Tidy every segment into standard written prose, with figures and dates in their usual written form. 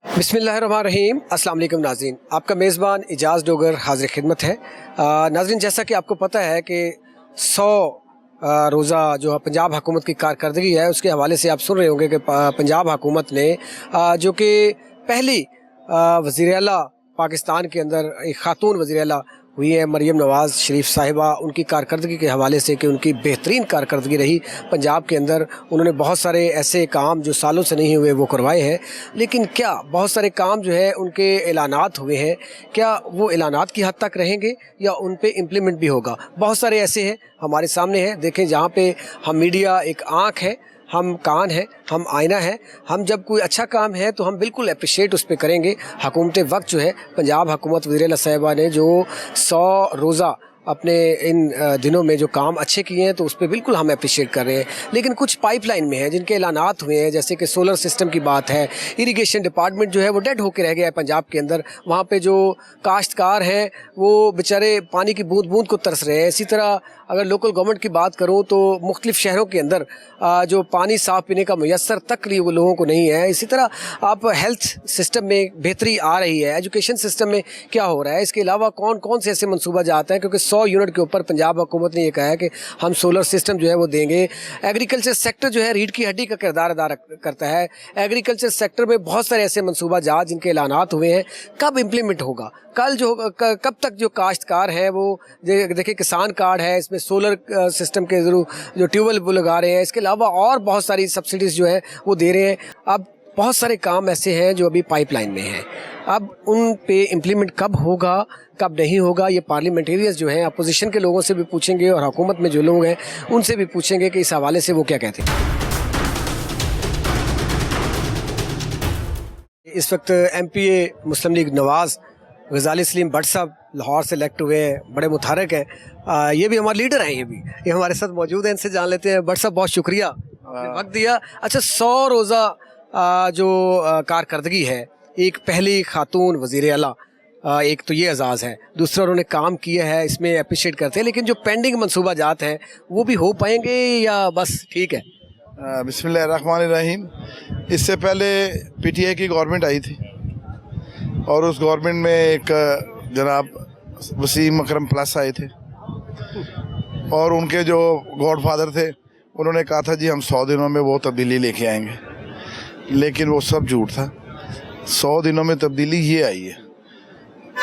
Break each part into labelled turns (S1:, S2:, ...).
S1: बिस्मिल्लाहिर्रहमानिर्रहीम। अस्सलाम वालेकुम नाज़रीन, आपका मेज़बान इजाज़ डोगर हाज़िर खिदमत है। नाज़रीन, जैसा कि आपको पता है कि 100 रोज़ा जो पंजाब हुकूमत की कारकर्दगी है उसके हवाले से आप सुन रहे होंगे कि पंजाब हुकूमत ने जो कि पहली वज़ीर आला पाकिस्तान के अंदर एक ख़ातून वज़ीर आला हुई है मरीम नवाज़ शरीफ साहिबा, उनकी कारकर्दगी के हवाले से कि उनकी बेहतरीन कारकर्दगी रही पंजाब के अंदर। उन्होंने बहुत सारे ऐसे काम जो सालों से नहीं हुए वो करवाए हैं, लेकिन क्या बहुत सारे काम जो है उनके ऐलानात हुए हैं, क्या वो ऐलानात की हद तक रहेंगे या उन पे इम्प्लीमेंट भी होगा? बहुत सारे ऐसे हैं हमारे सामने हैं। देखें, जहाँ पे हम मीडिया एक आँख है, हम कान है, हम आईना है। हम जब कोई अच्छा काम है तो हम बिल्कुल अप्रिशिएट उस पर करेंगे। हुकूमत वक्त जो है पंजाब हुकूमत वज़ीर आला साहिबा ने जो 100 रोज़ा अपने इन दिनों में जो काम अच्छे किए हैं तो उस पर बिल्कुल हम अप्रिशिएट कर रहे हैं। लेकिन कुछ पाइपलाइन में है जिनके ऐलानात हुए हैं, जैसे कि सोलर सिस्टम की बात है। इरिगेशन डिपार्टमेंट जो है वो डेड होकर रह गया है पंजाब के अंदर। वहाँ पे जो काश्तकार हैं वो बेचारे पानी की बूंद बूंद को तरस रहे हैं। इसी तरह अगर लोकल गवर्नमेंट की बात करूँ तो मुख्तलिफ शहरों के अंदर जो पानी साफ़ पीने का मुयस्सर तक वो लोगों को नहीं है। इसी तरह आप हेल्थ सिस्टम में बेहतरी आ रही है, एजुकेशन सिस्टम में क्या हो रहा है, इसके अलावा कौन कौन से ऐसे मनसूबा जाते हैं, क्योंकि 100 यूनिट के ऊपर पंजाब हुकूमत ने ये कहा है कि हम सोलर सिस्टम जो है वो देंगे। एग्रीकल्चर सेक्टर जो है रीढ़ की हड्डी का किरदार अदा करता है। एग्रीकल्चर सेक्टर में बहुत सारे ऐसे मनसूबा जात जिनके ऐलानात हुए हैं, कब इम्प्लीमेंट होगा? कल जो कब तक जो काश्तकार हैं वो देखिए किसान कार्ड है, इसमें सोलर सिस्टम के जो ट्यूबवेल वो लगा रहे हैं, इसके अलावा और बहुत सारी सब्सिडीज़ जो है वो दे रहे हैं। अब बहुत सारे काम ऐसे हैं जो अभी पाइपलाइन में हैं। अब उन पे इम्प्लीमेंट कब होगा, कब नहीं होगा, ये पार्लियामेंटेरियंस जो हैं अपोजिशन के लोगों से भी पूछेंगे और हुकूमत में जो लोग हैं उनसे भी पूछेंगे कि इस हवाले से वो क्या कहते हैं। इस वक्त MPA मुस्लिम लीग नवाज़ गज़ाली सलीम भट्ट साहब लाहौर से इलेक्ट हुए हैं, बड़े मुतारक हैं। ये भी हमारे लीडर हैं, ये हमारे साथ मौजूद हैं, इनसे जान लेते हैं। भट्ट साहब, बहुत शुक्रिया वक्त दिया। अच्छा, 100 रोज़ा जो कारकर्दगी है, एक पहली खातून वज़ीर आला, एक तो ये एजाज़ है, दूसरा उन्होंने काम किया है, इसमें अप्रिशिएट करते हैं। लेकिन जो पेंडिंग मनसूबा जात हैं वो भी हो पाएंगे या बस ठीक है?
S2: बिस्मिल्लाहिर्रहमानिर्रहीम। इससे पहले PTI की गवर्नमेंट आई थी और उस गवर्नमेंट में एक जनाब वसीम अकरम प्लस आए थे और उनके जो गॉड फादर थे उन्होंने कहा था जी हम 100 दिनों में वो तब्दीली लेके आएंगे, लेकिन वो सब झूठ था। 100 दिनों में तब्दीली ये आई है।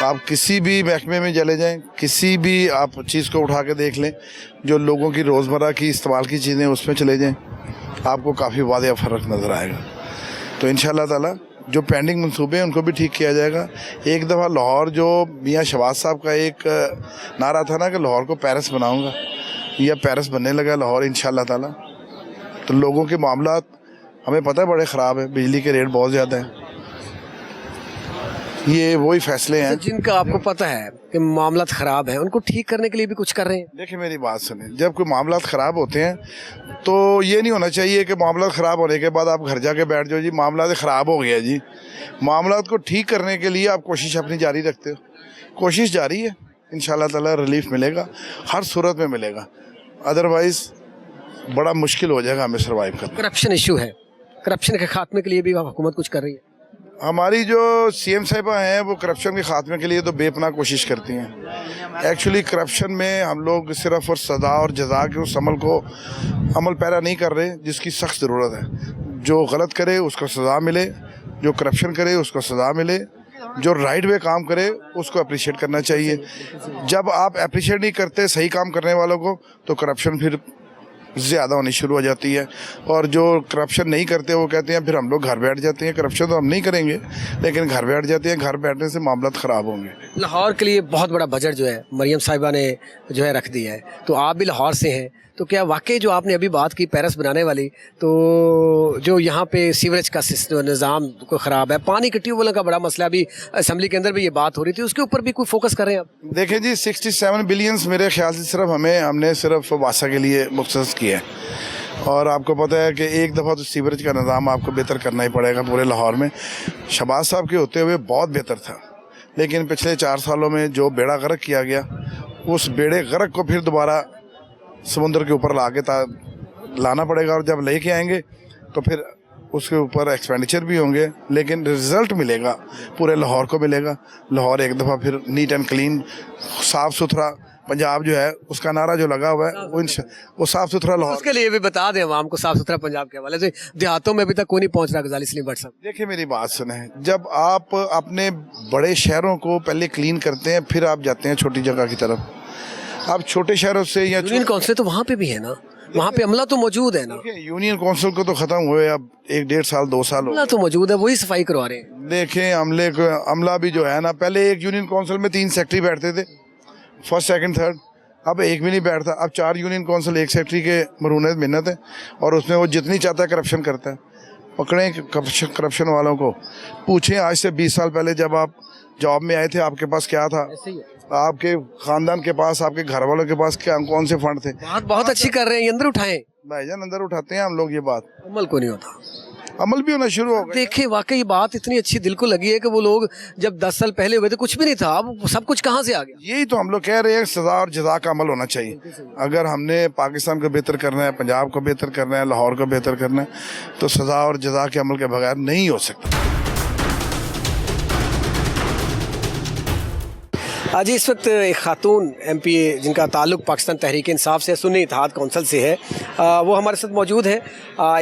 S2: आप किसी भी महकमे में चले जाएं, किसी भी आप चीज़ को उठा के देख लें, जो लोगों की रोज़मर्रा की इस्तेमाल की चीज़ें उसमें चले जाएं, आपको काफ़ी वाज़ेह फ़र्क नज़र आएगा। तो इंशाअल्लाह ताला जो पेंडिंग मंसूबे हैं उनको भी ठीक किया जाएगा। एक दफ़ा लाहौर जो मियाँ शहबाज साहब का एक नारा था ना कि लाहौर को पेरिस बनाऊँगा, या पेरिस बनने लगा लाहौर इंशाअल्लाह ताला। तो लोगों के मामलात हमें पता है बड़े ख़राब है, बिजली के रेट बहुत ज़्यादा हैं। ये वही फैसले हैं
S1: जिनका आपको पता है कि मामलात ख़राब हैं, उनको ठीक करने के लिए भी कुछ कर रहे हैं।
S2: देखिए मेरी बात सुने, जब कोई मामलात ख़राब होते हैं तो ये नहीं होना चाहिए कि मामला ख़राब होने के बाद आप घर जाके बैठ जाओ जी मामला ख़राब हो गया जी। मामलात को ठीक करने के लिए आप कोशिश अपनी जारी रखते हो, कोशिश जारी है, इंशाअल्लाह ताला रिलीफ मिलेगा, हर सूरत में मिलेगा। अदरवाइज़ बड़ा मुश्किल हो जाएगा हमें सर्वाइव करना।
S1: करप्शन इशू है, करप्शन के खात्मे के लिए भी हुकूमत कुछ कर रही है।
S2: हमारी जो CM साहिबा हैं वो करप्शन के ख़ात्मे के लिए तो बेपनाह कोशिश करती हैं। एक्चुअली करप्शन में हम लोग सिर्फ़ और सज़ा और जज़ा के उस अमल पैरा नहीं कर रहे जिसकी सख्त ज़रूरत है। जो गलत करे उसको सज़ा मिले, जो करप्शन करे उसको सज़ा मिले, जो राइट वे काम करे उसको अप्रिशिएट करना चाहिए। जब आप अप्रिशिएट नहीं करते सही काम करने वालों को तो करप्शन फिर ज़्यादा होनी शुरू हो जाती है, और जो करप्शन नहीं करते वो कहते हैं फिर हम लोग घर बैठ जाते हैं। करप्शन तो हम नहीं करेंगे लेकिन घर बैठ जाते हैं, घर बैठने से मामला ख़राब होंगे। लाहौर
S1: के लिए बहुत बड़ा बजट जो है मरीम साहिबा ने जो है रख दिया है, तो आप भी लाहौर से हैं, तो क्या वाकई जो आपने अभी बात की पेरिस बनाने वाली, तो जो यहाँ पे सीवरेज का निज़ाम को ख़राब है, पानी के ट्यूबवेलों का बड़ा मसला, अभी असम्बली के अंदर भी ये बात हो रही थी, उसके ऊपर भी कोई फोकस करें आप?
S2: देखें जी, 67 बिलियंस मेरे ख्याल से सिर्फ हमने सिर्फ वासा के लिए मुख्तस किया है। और आपको पता है कि एक दफ़ा तो सीवरेज का निज़ाम आपको बेहतर करना ही पड़ेगा पूरे लाहौर में। शहबाज साहब के होते हुए बहुत बेहतर था, लेकिन पिछले 4 सालों में जो बेड़ा गर्क किया गया, उस बेड़े गर्क को फिर दोबारा समुद्र के ऊपर लाना पड़ेगा, और जब लेके आएंगे तो फिर उसके ऊपर एक्सपेंडिचर भी होंगे, लेकिन रिजल्ट मिलेगा पूरे लाहौर को मिलेगा। लाहौर एक दफ़ा फिर नीट एंड क्लीन, साफ़ सुथरा पंजाब जो है, उसका नारा जो लगा हुआ है वो साफ़ सुथरा लाहौर।
S1: उसके लिए भी बता दें आवाम को साफ सुथरा पंजाब के हवाले से, देहातों में अभी तक कोई नहीं पहुंच रहा गजाली सलीम भट्ट साहब।
S2: देखिए मेरी बात सुने, जब आप अपने बड़े शहरों को पहले क्लीन करते हैं फिर आप जाते हैं छोटी जगह की तरफ। आप छोटे शहरों से या
S1: यूनियन काउंसिल तो वहाँ पे भी है ना, वहाँ पे अमला तो मौजूद है ना।
S2: यूनियन काउंसिल को तो ख़त्म हुए अब 1-1.5 साल 2 साल हो।
S1: अमला तो मौजूद है, वही सफाई करवा रहे हैं।
S2: देखें अमला भी जो है ना, पहले एक यूनियन काउंसिल में 3 सेक्रेटरी बैठते थे, फर्स्ट सेकंड थर्ड, अब एक भी नहीं बैठता। अब 4 यूनियन काउंसिल, 1 सेक्रेटरी के मरूनत मिन्नत है, और उसमें वो जितनी चाहता है करप्शन करता है। पकड़ें करप्शन वालों को, पूछें आज से 20 साल पहले जब आप जॉब में आए थे आपके पास क्या था, आपके खानदान के पास, आपके घर वालों के पास क्या कौन से फंड थे।
S1: बहुत अच्छी कर रहे हैं, ये अंदर उठाएं।
S2: भाईजान अंदर उठाते हैं हम लोग, ये बात
S1: अमल को नहीं होता,
S2: अमल भी होना शुरू हो गया।
S1: देखिए वाकई बात इतनी अच्छी दिल को लगी है कि वो लोग जब 10 साल पहले हुए थे कुछ भी नहीं था, अब सब कुछ कहाँ से आ गया।
S2: यही तो हम लोग कह रहे हैं, सजा और जजा का अमल होना चाहिए। अगर हमने पाकिस्तान को बेहतर करना है, पंजाब को बेहतर करना है, लाहौर को बेहतर करना है, तो सजा और जजा के अमल के बगैर नहीं हो सकता।
S1: आज इस वक्त एक खातून MP जिनका ताल्लुक पाकिस्तान तहरीक इंसाफ से, सुन्नी इत्तेहाद कौंसिल से है, वो हमारे साथ मौजूद है।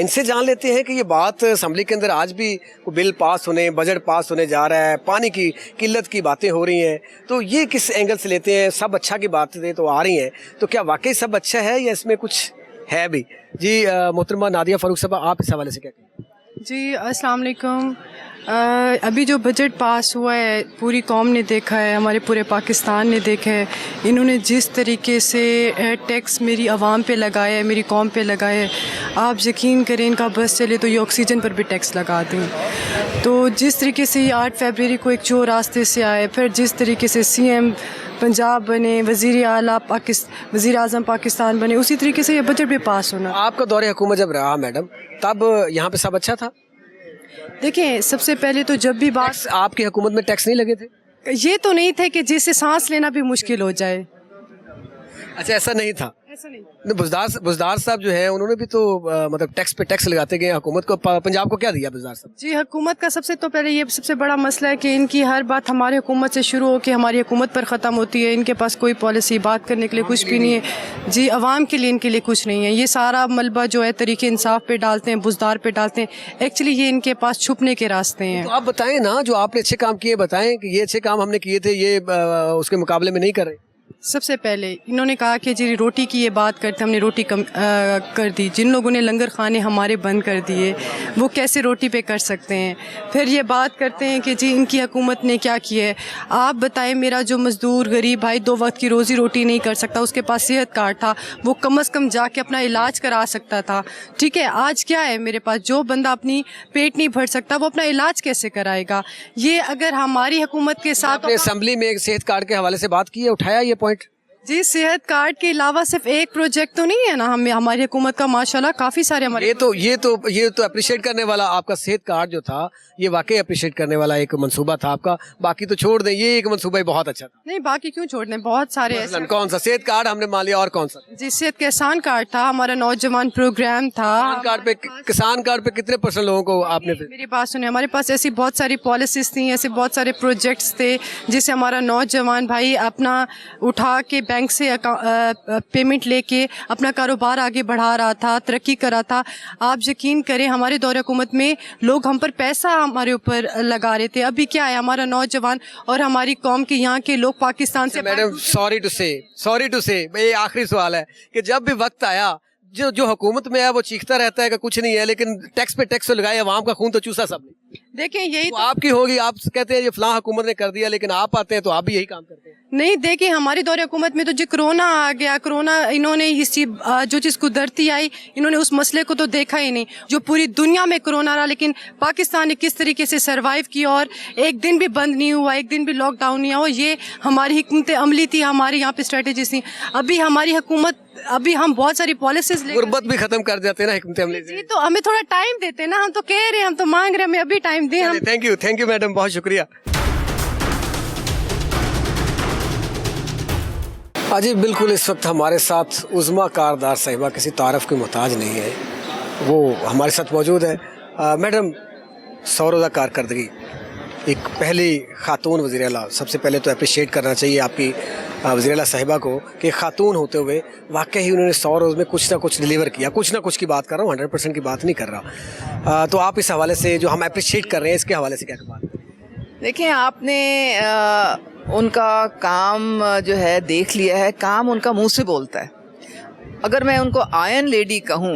S1: इनसे जान लेते हैं कि ये बात असम्बली के अंदर आज भी बिल पास होने, बजट पास होने जा रहा है, पानी की किल्लत की बातें हो रही हैं, तो ये किस एंगल से लेते हैं। सब अच्छा की बातें तो आ रही हैं, तो क्या वाकई सब अच्छा है या इसमें कुछ है भी। जी मोहतरमा नादिया फ़ारूक साहब, आप इस हवाले से क्या कहें।
S3: जी अस्सलाम वालेकुम। अभी जो बजट पास हुआ है पूरी कौम ने देखा है, हमारे पूरे पाकिस्तान ने देखा है। इन्होंने जिस तरीके से टैक्स मेरी आवाम पे लगाया है, मेरी कौम पे लगाया है, आप यकीन करें इनका बस चले तो ये ऑक्सीजन पर भी टैक्स लगा दें। तो जिस तरीके से ये 8 फरवरी को एक चोर रास्ते से आए, फिर जिस तरीके से CM पंजाब बने, वज़ीर आज़म पाकिस्तान बने, उसी तरीके से ये बजट भी पास होना।
S1: आपका दौरे हुकूमत जब रहा मैडम, तब यहाँ पे सब अच्छा था।
S3: देखें सबसे पहले तो जब भी बात,
S1: आपकी हुकूमत में टैक्स नहीं लगे थे।
S3: ये तो नहीं थे कि जिससे सांस लेना भी मुश्किल हो जाए।
S1: अच्छा ऐसा नहीं था।
S3: ऐसा नहीं।
S1: बुज़दार साहब जो है उन्होंने भी तो मतलब टैक्स पे टैक्स लगाते गए हुकूमत को। पंजाब को क्या दिया बुज़दार साहब।
S3: जी हुकूमत का सबसे तो पहले ये सबसे बड़ा मसला है कि इनकी हर बात हमारी हुकूमत से शुरू हो के हमारी हुकूमत पर ख़त्म होती है। इनके पास कोई पॉलिसी बात करने के लिए कुछ भी नहीं है। जी अवाम के लिए इनके लिए कुछ नहीं है। ये सारा मलबा जो है तरीके इंसाफ पे डालते हैं, बुज़दार पे डालते हैं। एक्चुअली ये इनके पास छुपने के रास्ते हैं।
S1: तो आप बताएं ना, जो आपने अच्छे काम किए बताएं कि ये अच्छे काम हमने किए थे, ये उसके मुकाबले में नहीं कर रहे।
S3: सबसे पहले इन्होंने कहा कि जी रोटी की ये बात करते, हमने रोटी कम कर दी। जिन लोगों ने लंगर खाने हमारे बंद कर दिए वो कैसे रोटी पे कर सकते हैं। फिर ये बात करते हैं कि जी इनकी हुकूमत ने क्या किया है। आप बताएं, मेरा जो मज़दूर गरीब भाई 2 वक्त की रोज़ी रोटी नहीं कर सकता, उसके पास सेहत कार्ड था, वो कम से कम जाके अपना इलाज करा सकता था। ठीक है, आज क्या है मेरे पास, जो बंदा अपनी पेट नहीं भर सकता वो अपना इलाज कैसे कराएगा। ये अगर हमारी हुकूमत के साथ
S1: आपने असेंबली में सेहत कार्ड के हवाले से बात की है, उठाया ये पॉइंट।
S3: जी सेहत कार्ड के अलावा सिर्फ एक प्रोजेक्ट तो नहीं है ना, हमें हमारी हुकूमत का माशाल्लाह काफ़ी सारे हमारे
S1: ये तो अप्रिशिएट करने वाला आपका सेहत कार्ड जो था, ये वाकई अप्रिशिएट करने वाला एक मंसूबा था आपका। बाकी तो छोड़ दें, ये एक मंसूबा ही बहुत अच्छा था।
S3: नहीं बाकी क्यों छोड़ दें, बहुत सारे ऐसे।
S1: कौन सा सेहत कार्ड हमने मान लिया, और कौन सा।
S3: जी सेहत किसान कार्ड था, हमारा नौजवान प्रोग्राम था।
S1: किसान कार्ड पे कितने % लोगों को आपने।
S3: मेरी बात सुने, हमारे पास ऐसी बहुत सारी पॉलिसीज थी, ऐसे बहुत सारे प्रोजेक्ट्स थे जिससे हमारा नौजवान भाई अपना उठा के बैंक से पेमेंट लेके अपना कारोबार आगे बढ़ा रहा था, तरक्की कर रहा था। आप यकीन करें हमारे दौरे हुकूमत में लोग हम पर पैसा हमारे ऊपर लगा रहे थे। अभी क्या है, हमारा नौजवान और हमारी कौम के यहाँ के लोग पाकिस्तान से।
S1: मैडम सॉरी टू से ये आखिरी सवाल है कि जब भी वक्त आया, जो हुकूमत में है वो चीखता रहता है कि कुछ नहीं है, लेकिन टैक्स पे टैक्स लगाए, अवाम का खून तो चूसा सब ने।
S3: देखें यही
S1: तो आपकी होगी, आप कहते हैं ये फलां हुकूमत ने कर दिया, लेकिन आप आते हैं तो आप भी यही काम करते हैं।
S3: नहीं देखिए हमारी दौरे हुकूमत में तो जो कोरोना आ गया, कोरोना इन्होंने इसी जो चीज़ कुदरती आई, इन्होंने उस मसले को तो देखा ही नहीं। जो पूरी दुनिया में कोरोना रहा, लेकिन पाकिस्तान ने किस तरीके से सरवाइव किया और एक दिन भी बंद नहीं हुआ, एक दिन भी लॉकडाउन नहीं हुआ। ये हमारी हिकमत अमली थी, हमारी यहाँ पे स्ट्रेटेजीज थी। अभी हमारी हुकूमत, अभी हम बहुत सारी पॉलिसीज
S1: गुर्बत भी खत्म कर देते हैं ना हिकमत अमली से।
S3: जी तो हमें थोड़ा टाइम देते ना, हम तो कह रहे हैं, हम तो मांग रहे हैं, हमें अभी टाइम दें। हम
S1: थैंक यू मैडम, बहुत शुक्रिया। जी बिल्कुल, इस वक्त हमारे साथ उज़्मा कारदार साहिबा किसी तारफ़ की मोहताज नहीं है, वो हमारे साथ मौजूद है। मैडम, 100 रोज़ा कारकर्दगी, एक पहली खातून वज़ीर आला, सबसे पहले तो अप्रिशिएट करना चाहिए आपकी वज़ीर आला साहिबा को कि खातून होते हुए वाकई ही उन्होंने 100 रोज़ में कुछ ना कुछ डिलीवर किया, कुछ ना कुछ की बात कर रहा हूँ, 100% की बात नहीं कर रहा। तो आप इस हवाले से जो हम अप्रिशिएट कर रहे हैं इसके हवाले से क्या बात?
S4: देखिए, आपने उनका काम जो है देख लिया है, काम उनका मुंह से बोलता है। अगर मैं उनको आयरन लेडी कहूँ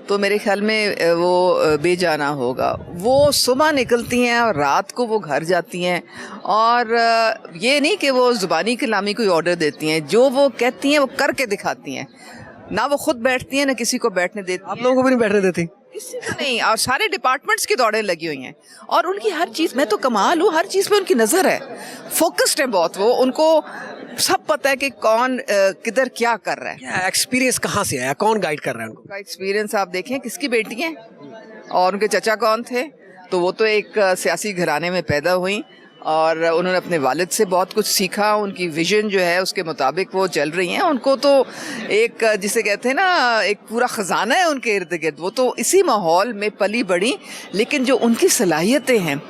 S4: तो मेरे ख्याल में वो बेजाना होगा। वो सुबह निकलती हैं और रात को वो घर जाती हैं, और ये नहीं कि वो ज़ुबानी कलामी कोई ऑर्डर देती हैं, जो वो कहती हैं वो करके दिखाती हैं। ना वो खुद बैठती हैं ना किसी को बैठने देती।
S1: आप लोगों को भी नहीं बैठने देती?
S4: किसी को नहीं, और सारे डिपार्टमेंट्स की दौड़ें लगी हुई हैं, और उनकी हर चीज़, मैं तो कमाल हूँ, हर चीज़ पे उनकी नज़र है, फोकस्ड है बहुत। वो उनको सब पता है कि कौन किधर क्या कर रहा है।
S1: क्या एक्सपीरियंस कहाँ से आया, कौन गाइड कर रहा है उनको?
S4: उनका एक्सपीरियंस आप देखें, किसकी बेटी हैं और उनके चचा कौन थे, तो वो तो एक सियासी घराने में पैदा हुई, और उन्होंने अपने वालिद से बहुत कुछ सीखा। उनकी विजन जो है उसके मुताबिक वो चल रही हैं। उनको तो एक, जिसे कहते हैं ना, एक पूरा ख़जाना है उनके इर्द गिर्द। वो तो इसी माहौल में पली बड़ी, लेकिन जो उनकी सलाहियतें हैं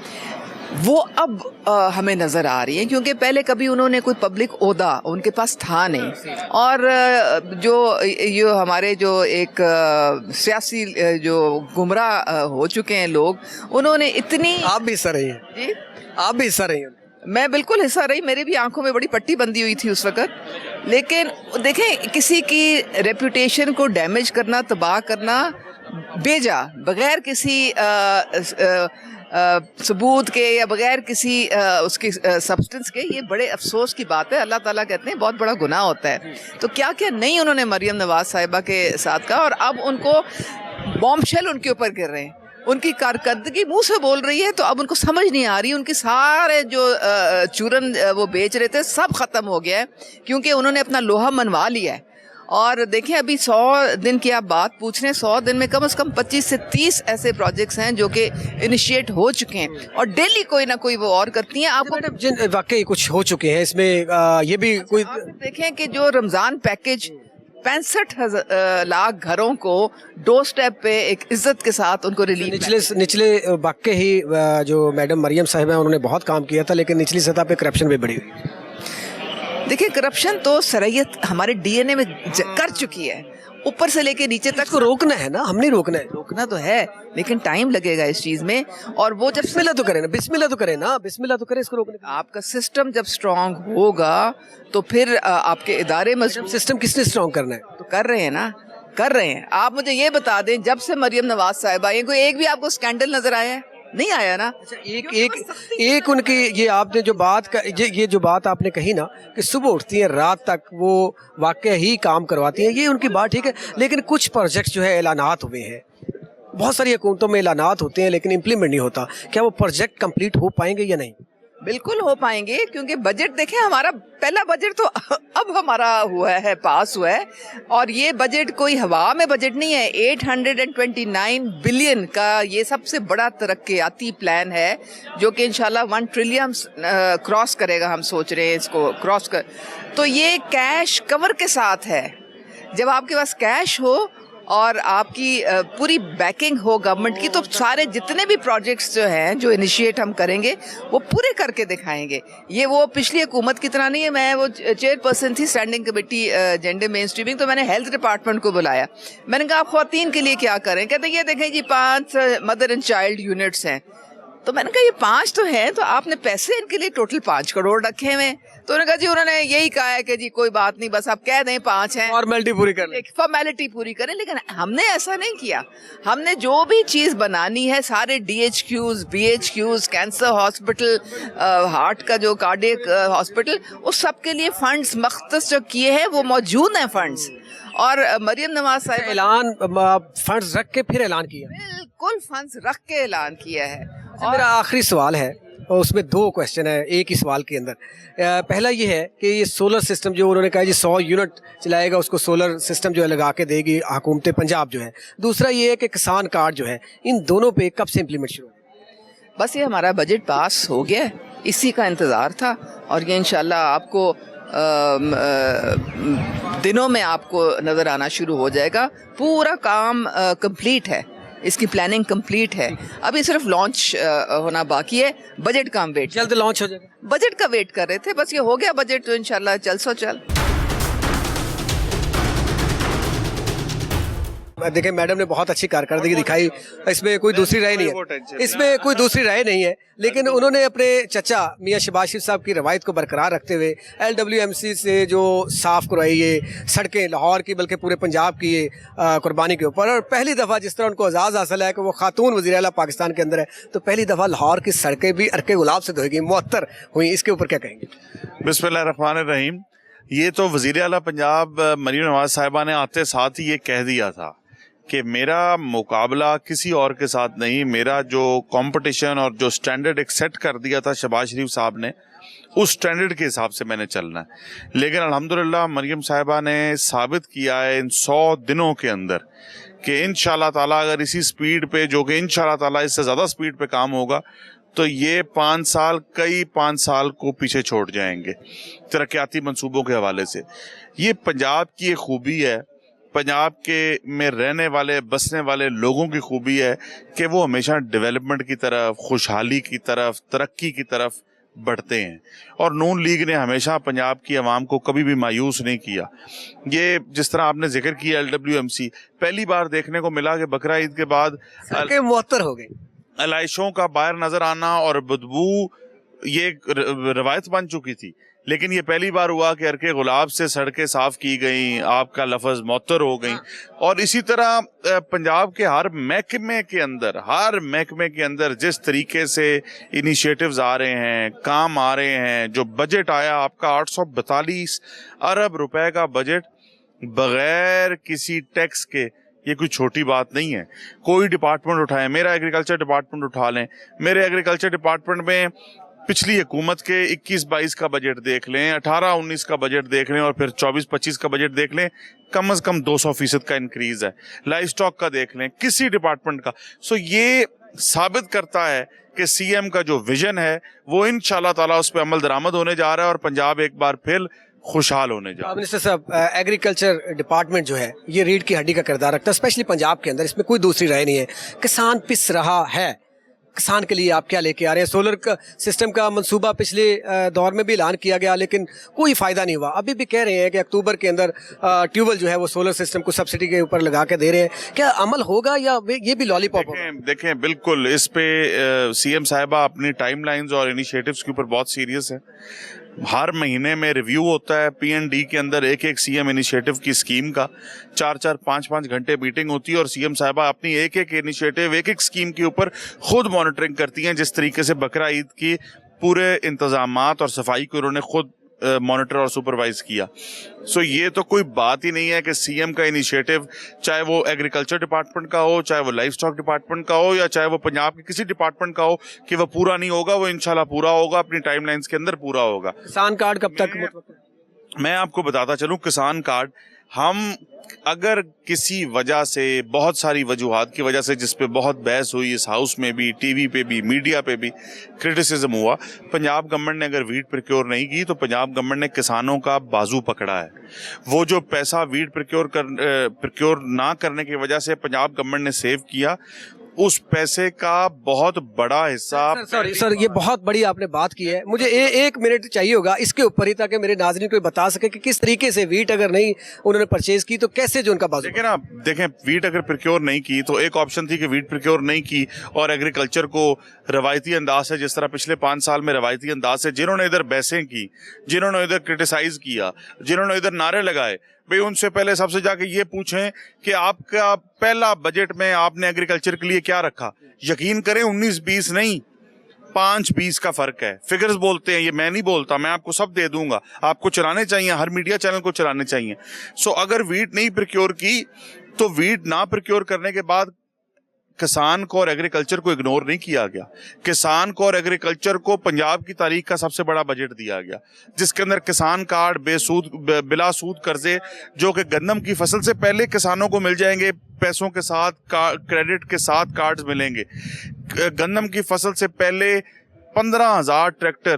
S4: वो अब हमें नज़र आ रही हैं, क्योंकि पहले कभी उन्होंने कोई पब्लिक ओहदा उनके पास था नहीं। और जो हमारे जो एक सियासी जो गुमराह हो चुके हैं लोग, उन्होंने इतनी।
S1: आप भी हिस्सा रही हैं?
S4: जी,
S1: आप भी हिस्सा रही हैं?
S4: मैं बिल्कुल हिस्सा रही, मेरी भी आंखों में बड़ी पट्टी बंधी हुई थी उस वक़्त। लेकिन देखें, किसी की रेपुटेशन को डैमेज करना, तबाह करना बेजा, बग़ैर किसी सबूत के या बग़ैर किसी उसकी सब्सटेंस के, ये बड़े अफसोस की बात है। अल्लाह ताला कहते हैं बहुत बड़ा गुनाह होता है। तो क्या क्या नहीं उन्होंने मरियम नवाज़ साहिबा के साथ कहा, और अब उनको बॉम्बशेल उनके ऊपर गिर रहे हैं। उनकी कारकर्दगी मुंह से बोल रही है, तो अब उनको समझ नहीं आ रही। उनके सारे जो चूरन वो बेच रहे थे सब ख़त्म हो गया है, क्योंकि उन्होंने अपना लोहा मनवा लिया है। और देखें, अभी 100 दिन की आप बात पूछ रहे हैं, 100 दिन में कम से कम 25 से 30 ऐसे प्रोजेक्ट्स हैं जो कि इनिशिएट हो चुके हैं, और डेली कोई ना कोई वो और करती हैं। आपको
S1: जिन वाकई कुछ हो चुके हैं इसमें ये भी कोई
S4: आप देखें कि जो रमज़ान पैकेज 65 लाख घरों को डोर स्टेप पे एक इज्जत के साथ उनको रिलीफ।
S1: निचले वाकई ही जो मैडम मरियम साहिबा हैं उन्होंने बहुत काम किया था, लेकिन निचली सतह पे करप्शन भी बढ़ी हुई।
S4: देखिए, करप्शन तो सरैयत हमारे डीएनए में कर चुकी है, ऊपर से लेके नीचे तक।
S1: को रोकना है ना, हमने रोकना है।
S4: रोकना तो है, लेकिन टाइम लगेगा इस चीज़ में। और वो जब
S1: बिस्मिल्लाह तो करें ना, बिस्मिल्लाह तो करें ना, बिस्मिल्लाह तो करें इसको रोकने का।
S4: आपका सिस्टम जब स्ट्रांग होगा तो फिर आपके इदारे मजबूत।
S1: सिस्टम किसने स्ट्रांग करना है?
S4: तो कर रहे हैं ना, कर रहे हैं। आप मुझे ये बता दें, जब से मरियम नवाज साहिबा आई, कोई एक भी आपको स्कैंडल नजर आया है? नहीं आया ना।
S1: एक उनकी ये आपने जो बात का ये जो बात आपने कही ना कि सुबह उठती हैं रात तक वो वाकई ही काम करवाती हैं, ये उनकी बात ठीक है। लेकिन कुछ प्रोजेक्ट्स जो है ऐलानात हुए हैं, बहुत सारी हुकूमतों में ऐलानात होते हैं लेकिन इम्प्लीमेंट नहीं होता। क्या वो प्रोजेक्ट कंप्लीट हो पाएंगे या नहीं?
S4: बिल्कुल हो पाएंगे, क्योंकि बजट देखें, हमारा पहला बजट तो अब हमारा हुआ है, पास हुआ है। और ये बजट कोई हवा में बजट नहीं है। 829 बिलियन का ये सबसे बड़ा तरक्याती प्लान है, जो कि इंशाल्लाह 1 ट्रिलियन क्रॉस करेगा। हम सोच रहे हैं इसको क्रॉस कर। तो ये कैश कवर के साथ है। जब आपके पास कैश हो और आपकी पूरी बैकिंग हो गवर्नमेंट की, तो सारे जितने भी प्रोजेक्ट्स जो हैं, जो इनिशिएट हम करेंगे, वो पूरे करके दिखाएंगे। ये वो पिछली हुकूमत की तरह नहीं है। मैं वो चेयरपर्सन थी standing committee gender main streaming, तो मैंने हेल्थ डिपार्टमेंट को बुलाया। मैंने कहा, आप ख्वातीन के लिए क्या करें? कहते ये देखें जी, 5 मदर एंड चाइल्ड यूनिट्स हैं। तो मैंने कहा, ये 5 तो हैं, तो आपने पैसे इनके लिए टोटल 5 करोड़ रखे हुए। तो उन्होंने कहा, जी उन्होंने यही कहा है कि जी कोई बात नहीं, बस आप कह दें 5 हैं,
S1: फॉर्मेलिटी पूरी कर लें।
S4: फॉर्मेलिटी पूरी करें। लेकिन हमने ऐसा नहीं किया। हमने जो भी चीज़ बनानी है, सारे DHQs, BHQs, cancer hospital, heart का जो कार्डियक हॉस्पिटल, उस सब के लिए फंड्स मख्तस जो किए हैं वो मौजूद हैं फंड्स। और मरियम नवाज साहिब
S1: ऐलान फंड्स रख के फिर ऐलान किया,
S4: बिल्कुल फंड्स रख के ऐलान किया है।
S1: और मेरा आखिरी सवाल है, और उसमें 2 क्वेश्चन है एक ही सवाल के अंदर। पहला ये है कि ये सोलर सिस्टम जो उन्होंने कहा जी 100 यूनिट चलाएगा, उसको सोलर सिस्टम जो है लगा के देगी हुकूमत पंजाब जो है। दूसरा ये है कि किसान कार्ड जो है, इन दोनों पे कब से इम्प्लीमेंट शुरू?
S4: बस ये हमारा बजट पास हो गया, इसी का इंतज़ार था, और ये इंशाल्लाह आपको दिनों में आपको नज़र आना शुरू हो जाएगा। पूरा काम कंप्लीट है, اس کی پلاننگ کمپلیٹ ہے, ابھی صرف لانچ ہونا باقی ہے. بجٹ کا ہم ویٹ,
S1: جلد لانچ ہو جائے گا.
S4: بجٹ کا ویٹ کر رہے تھے, بس یہ ہو گیا بجٹ تو انشاءاللہ چل سو چل.
S1: دیکھیں میڈم نے بہت اچھی کارکردگی دکھائی, اس میں کوئی دوسری رائے نہیں ہے, اس میں کوئی دوسری رائے نہیں ہے, لیکن انہوں نے اپنے چچا میاں شہباز شریف صاحب کی روایت کو برقرار رکھتے ہوئے LWMC سے جو صاف کروائی ہے سڑکیں لاہور کی بلکہ پورے پنجاب کی قربانی کے اوپر, اور پہلی دفعہ جس طرح ان کو اعزاز حاصل ہے کہ وہ خاتون وزیر اعلیٰ پاکستان کے اندر ہے, تو پہلی دفعہ لاہور کی سڑکیں بھی عرق گلاب سے دھوئی گئی, معطر ہوئیں. اس کے اوپر کیا کہیں گے؟
S5: بسم اللہ الرحمن الرحیم. یہ تو وزیر اعلیٰ پنجاب مریم نواز صاحبہ نے آتے ساتھ ہی یہ کہہ دیا تھا کہ میرا مقابلہ کسی اور کے ساتھ نہیں, میرا جو کمپٹیشن اور جو سٹینڈرڈ ایک سیٹ کر دیا تھا شہباز شریف صاحب نے, اس سٹینڈرڈ کے حساب سے میں نے چلنا ہے. لیکن الحمدللہ مریم صاحبہ نے ثابت کیا ہے ان 100 دنوں کے اندر کہ انشاءاللہ تعالیٰ اگر اسی سپیڈ پہ, جو کہ انشاءاللہ تعالیٰ اس سے زیادہ سپیڈ پہ کام ہوگا, تو یہ 5 سال کئی 5 سال کو پیچھے چھوڑ جائیں گے ترقیاتی منصوبوں کے حوالے سے. یہ پنجاب کی ایک خوبی ہے, پنجاب کے میں رہنے والے بسنے والے لوگوں کی خوبی ہے کہ وہ ہمیشہ ڈیولپمنٹ کی طرف, خوشحالی کی طرف, ترقی کی طرف بڑھتے ہیں, اور نون لیگ نے ہمیشہ پنجاب کی عوام کو کبھی بھی مایوس نہیں کیا. یہ جس طرح آپ نے ذکر کیا LWMC, پہلی بار دیکھنے کو ملا کہ بقرہ عید کے بعد
S1: سڑکیں معطر ہو گئی,
S5: علائشوں کا باہر نظر آنا اور بدبو یہ ایک روایت بن چکی تھی, لیکن یہ پہلی بار ہوا کہ عرق گلاب سے سڑکیں صاف کی گئیں, آپ کا لفظ معطر ہو گئیں. اور اسی طرح پنجاب کے ہر محکمے کے اندر جس طریقے سے انیشیٹوز آ رہے ہیں, کام آ رہے ہیں, جو بجٹ آیا آپ کا 842 ارب روپے کا بجٹ بغیر کسی ٹیکس کے, یہ کوئی چھوٹی بات نہیں ہے. کوئی ڈپارٹمنٹ اٹھائیں, میرا ایگریکلچر ڈپارٹمنٹ اٹھا لیں, میرے ایگریکلچر ڈپارٹمنٹ میں پچھلی حکومت کے 21-22 کا بجٹ دیکھ لیں, 18-19 کا بجٹ دیکھ لیں, اور پھر 24-25 کا بجٹ دیکھ لیں, کم از کم 200% کا انکریز ہے. لائف سٹاک کا دیکھ لیں, کسی ڈپارٹمنٹ کا. سو یہ ثابت کرتا ہے کہ CM کا جو ویژن ہے وہ انشاءاللہ تعالیٰ اس پہ عمل درآمد ہونے جا رہا ہے, اور پنجاب ایک بار پھر خوشحال ہونے جا رہا ہے.
S1: منسٹر صاحب, ایگریکلچر ڈپارٹمنٹ جو ہے یہ ریڑھ کی ہڈی کا کردار رکھتا ہے, اسپیشلی پنجاب کے اندر, اس میں کوئی دوسری رائے نہیں ہے. کسان پس رہا ہے, کسان کے لیے آپ کیا لے کے آ رہے ہیں؟ سولر سسٹم کا منصوبہ پچھلے دور میں بھی اعلان کیا گیا لیکن کوئی فائدہ نہیں ہوا. ابھی بھی کہہ رہے ہیں کہ اکتوبر کے اندر ٹیوبل جو ہے وہ سولر سسٹم کو سبسڈی کے اوپر لگا کے دے رہے ہیں. کیا عمل ہوگا یا یہ بھی لالی پاپ ہوگا؟
S5: دیکھیں بالکل اس پہ CM صاحبہ اپنی ٹائم لائنز اور انیشیٹوز کے اوپر بہت سیریس ہے. ہر مہینے میں ریویو ہوتا ہے PND کے اندر ایک CM انیشیٹو کی اسکیم کا, 4-4 5-5 گھنٹے میٹنگ ہوتی ہے, اور CM صاحبہ اپنی ایک انیشیٹو ایک اسکیم کے اوپر خود مانیٹرنگ کرتی ہیں. جس طریقے سے بقرہ عید کی پورے انتظامات اور صفائی کو انہوں نے خود مانیٹر اور سپروائز کیا. سو یہ تو کوئی بات ہی نہیں ہے کہ CM کا انیشیٹو, چاہے وہ ایگریکلچر ڈپارٹمنٹ کا ہو, چاہے وہ لائف سٹاک ڈپارٹمنٹ کا ہو, یا چاہے وہ پنجاب کے کسی ڈپارٹمنٹ کا ہو, کہ وہ پورا نہیں ہوگا. وہ انشاءاللہ پورا ہوگا, اپنی ٹائم لائنز کے اندر پورا ہوگا.
S1: کسان کارڈ کب تک؟
S5: میں آپ کو بتاتا چلوں, کسان کارڈ ہم اگر کسی وجہ سے, بہت ساری وجوہات کی وجہ سے, جس پہ بہت بحث ہوئی اس ہاؤس میں بھی, ٹی وی پہ بھی, میڈیا پہ بھی کرٹیسزم ہوا, پنجاب گورنمنٹ نے اگر ویٹ پروکیور نہیں کی تو پنجاب گورنمنٹ نے کسانوں کا بازو پکڑا ہے. وہ جو پیسہ ویٹ پروکیور نہ کرنے کی وجہ سے پنجاب گورنمنٹ نے سیو کیا, اس پیسے کا بہت بڑا حصہ.
S1: سر یہ بہت بڑی آپ نے بات کی ہے, مجھے 1 منٹ چاہیے ہوگا اس کے اوپر ہی, تاکہ میرے ناظرین کو بتا سکے کہ کس طریقے سے ویٹ اگر نہیں انہوں نے پرچیز کی تو کیسے جو ان کا بازو.
S5: دیکھیں ویٹ اگر پروکیور نہیں کی تو ایک آپشن تھی کہ ویٹ پروکیور نہیں کی اور ایگریکلچر کو روایتی انداز سے, جس طرح پچھلے 5 سال میں روایتی انداز سے جنہوں نے ادھر بحثیں کی, جنہوں نے ادھر کرٹیسائز کیا, جنہوں نے ادھر نعرے لگائے, بھئی ان سے پہلے سب سے جا کے یہ پوچھیں کہ آپ کا پہلا بجٹ میں آپ نے ایگریکلچر کے لیے کیا رکھا. یقین کریں 19-20 نہیں, 5-20 کا فرق ہے. فگرز بولتے ہیں, یہ میں نہیں بولتا, میں آپ کو سب دے دوں گا, آپ کو چلانے چاہیے, ہر میڈیا چینل کو چلانے چاہیے. سو اگر ویٹ نہیں پروکیور کی تو ویٹ نہ پروکیور کرنے کے بعد کسان کو اور ایگریکلچر کو اگنور نہیں کیا گیا. کسان کو اور ایگریکلچر کو پنجاب کی تاریخ کا سب سے بڑا بجٹ دیا گیا, جس کے اندر کسان کارڈ بلا سود قرضے, جو کہ گندم کی فصل سے پہلے کسانوں کو مل جائیں گے, پیسوں کے ساتھ, کریڈٹ کے ساتھ کارڈز ملیں گے. گندم کی فصل سے پہلے 15,000 ٹریکٹر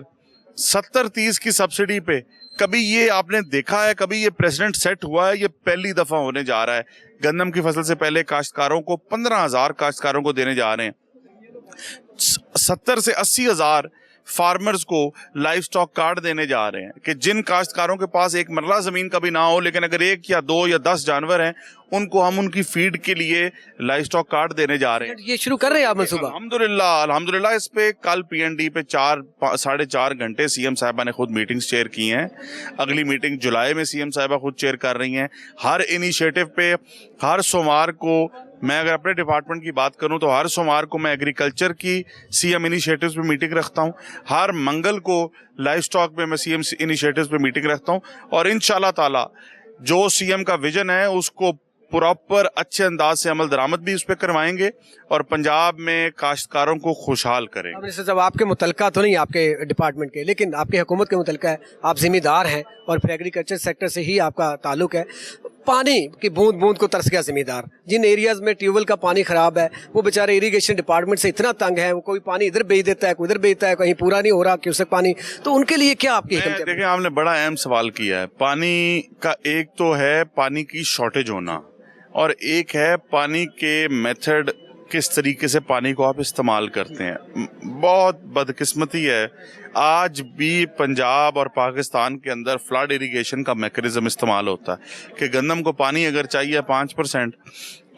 S5: 70-30 کی سبسڈی پہ कभी ये आपने देखा है, कभी ये प्रेसिडेंट सेट हुआ है, ये पहली दफा होने जा रहा है। गंदम की फसल से पहले काश्तकारों को 15,000 काश्तकारों को देने जा रहे हैं, 70 से 80 हजार फार्मर्स को लाइव स्टॉक कार्ड देने जा रहे हैं कि जिन काश्तकारों के पास एक मरला जमीन कभी ना हो, लेकिन अगर 1 या 2 या 10 जानवर हैं, उनको हम उनकी फीड के लिए लाइव स्टॉक कार्ड देने जा रहे हैं।
S1: ये शुरू कर रहे हैं आप मनसूबा?
S5: अल्हम्दुलिल्लाह इस पे कल PND पे 4-4.5 घंटे सीएम साहिबा ने खुद मीटिंग्स चेयर की हैं। अगली मीटिंग जुलाई में सीएम साहिबा खुद चेयर कर रही हैं। हर इनिशिएटिव पे हर सोमवार को, मैं अगर अपने डिपार्टमेंट की बात करूं तो हर सोमवार को मैं एग्रीकल्चर की सीएम इनिशिएटिव्स पे मीटिंग रखता हूं, हर मंगल को लाइव स्टॉक पे मैं सीएम इनिशिएटिव्स पे मीटिंग रखता हूं, और इंशाल्लाह ताला जो सीएम का विजन है उसको प्रॉपर अच्छे अंदाज से अमल दरामद भी उस पर करवाएंगे और पंजाब में काश्तकारों को खुशहाल करेंगे।
S1: मिनिस्टर साहब, आपके मुतलका तो नहीं आपके डिपार्टमेंट के, लेकिन आपकी हुकूमत के मुतलका है, आप जिम्मेदार हैं और फिर एग्रीकल्चर सेक्टर से ही आपका ताल्लुक है। पानी की बूंद बूंद को तरस गया जिम्मेदार। जिन एरियाज में ट्यूबवेल का पानी खराब है, वो बेचारे इरिगेशन डिपार्टमेंट से इतना तंग है, वो कोई पानी इधर भेज देता है, कोई इधर भेजता है, कहीं पूरा नहीं हो रहा क्यूसेक पानी, तो उनके लिए क्या आपकी हिकमत है?
S5: देखिए, आपने बड़ा अहम सवाल किया है। पानी का एक तो है पानी की शॉर्टेज होना, और एक है पानी के मेथड, किस तरीके से पानी को आप इस्तेमाल करते हैं। बहुत बदकिस्मती है, आज भी पंजाब और पाकिस्तान के अंदर फ्लड इरिगेशन का मैकेनिज्म इस्तेमाल होता है कि गंदम को पानी अगर चाहिए 5%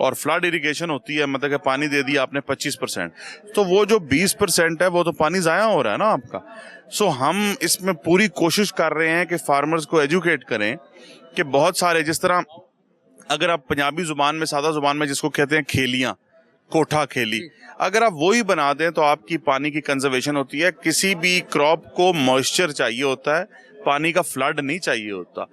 S5: और फ्लड इरिगेशन होती है, मतलब कि पानी दे दिया आपने 25%, तो वो जो 20% है वो तो पानी ज़ाया हो रहा है ना आपका। सो हम इसमें पूरी कोशिश कर रहे हैं कि फार्मर्स को एजुकेट करें कि बहुत सारे, जिस तरह अगर आप पंजाबी जुबान में, सादा जुबान में जिसको कहते हैं खेलियां, कोठा खेली, अगर आप वही बना दें तो आपकी पानी की कंजर्वेशन होती है। किसी भी क्रॉप को मॉइस्चर चाहिए होता है, पानी का फ्लड नहीं चाहिए होता।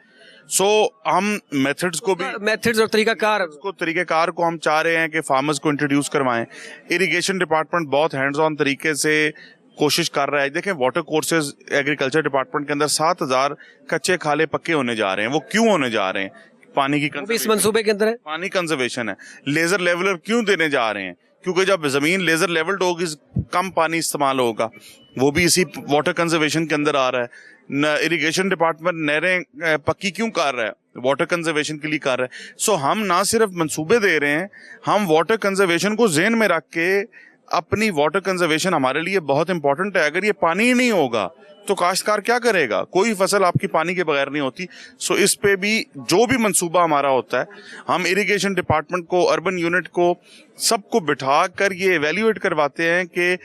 S5: सो हम मेथड्स को भी,
S1: मेथड्स और
S5: तरीक़ाकार को हम चाह रहे हैं कि फार्मर्स को इंट्रोड्यूस करवाएं। इरिगेशन डिपार्टमेंट बहुत हैंड्स ऑन तरीके से कोशिश कर रहा है। देखें, वाटर कोर्सेज एग्रीकल्चर डिपार्टमेंट के अंदर 7,000 कच्चे खाले पक्के होने जा रहे हैं। वो क्यों होने जा रहे हैं? पानी की
S1: इस मंसूबे के अंदर है,
S5: पानी कंजर्वेशन है। लेजर लेवलर क्यों देने जा रहे हैं? क्योंकि जब जमीन लेजर लेवल्ड होगी कम पानी इस्तेमाल होगा, वो भी इसी वाटर कंजर्वेशन के अंदर आ रहा है। इरिगेशन डिपार्टमेंट नहरें पक्की क्यों कर रहा है? वाटर कंजर्वेशन के लिए कर रहा है। सो हम ना सिर्फ मंसूबे दे रहे हैं, हम वाटर कंजर्वेशन को ज़हन में रख के, अपनी वाटर कंजर्वेशन हमारे लिए बहुत इंपॉर्टेंट है। अगर ये पानी ही नहीं होगा तो काश्तकार क्या करेगा? कोई फसल आपकी पानी के बगैर नहीं होती। सो इस पे भी जो भी मंसूबा हमारा होता है, हम इरिगेशन डिपार्टमेंट को, अर्बन यूनिट को, सबको बिठा कर ये एवेल्युएट करवाते हैं कि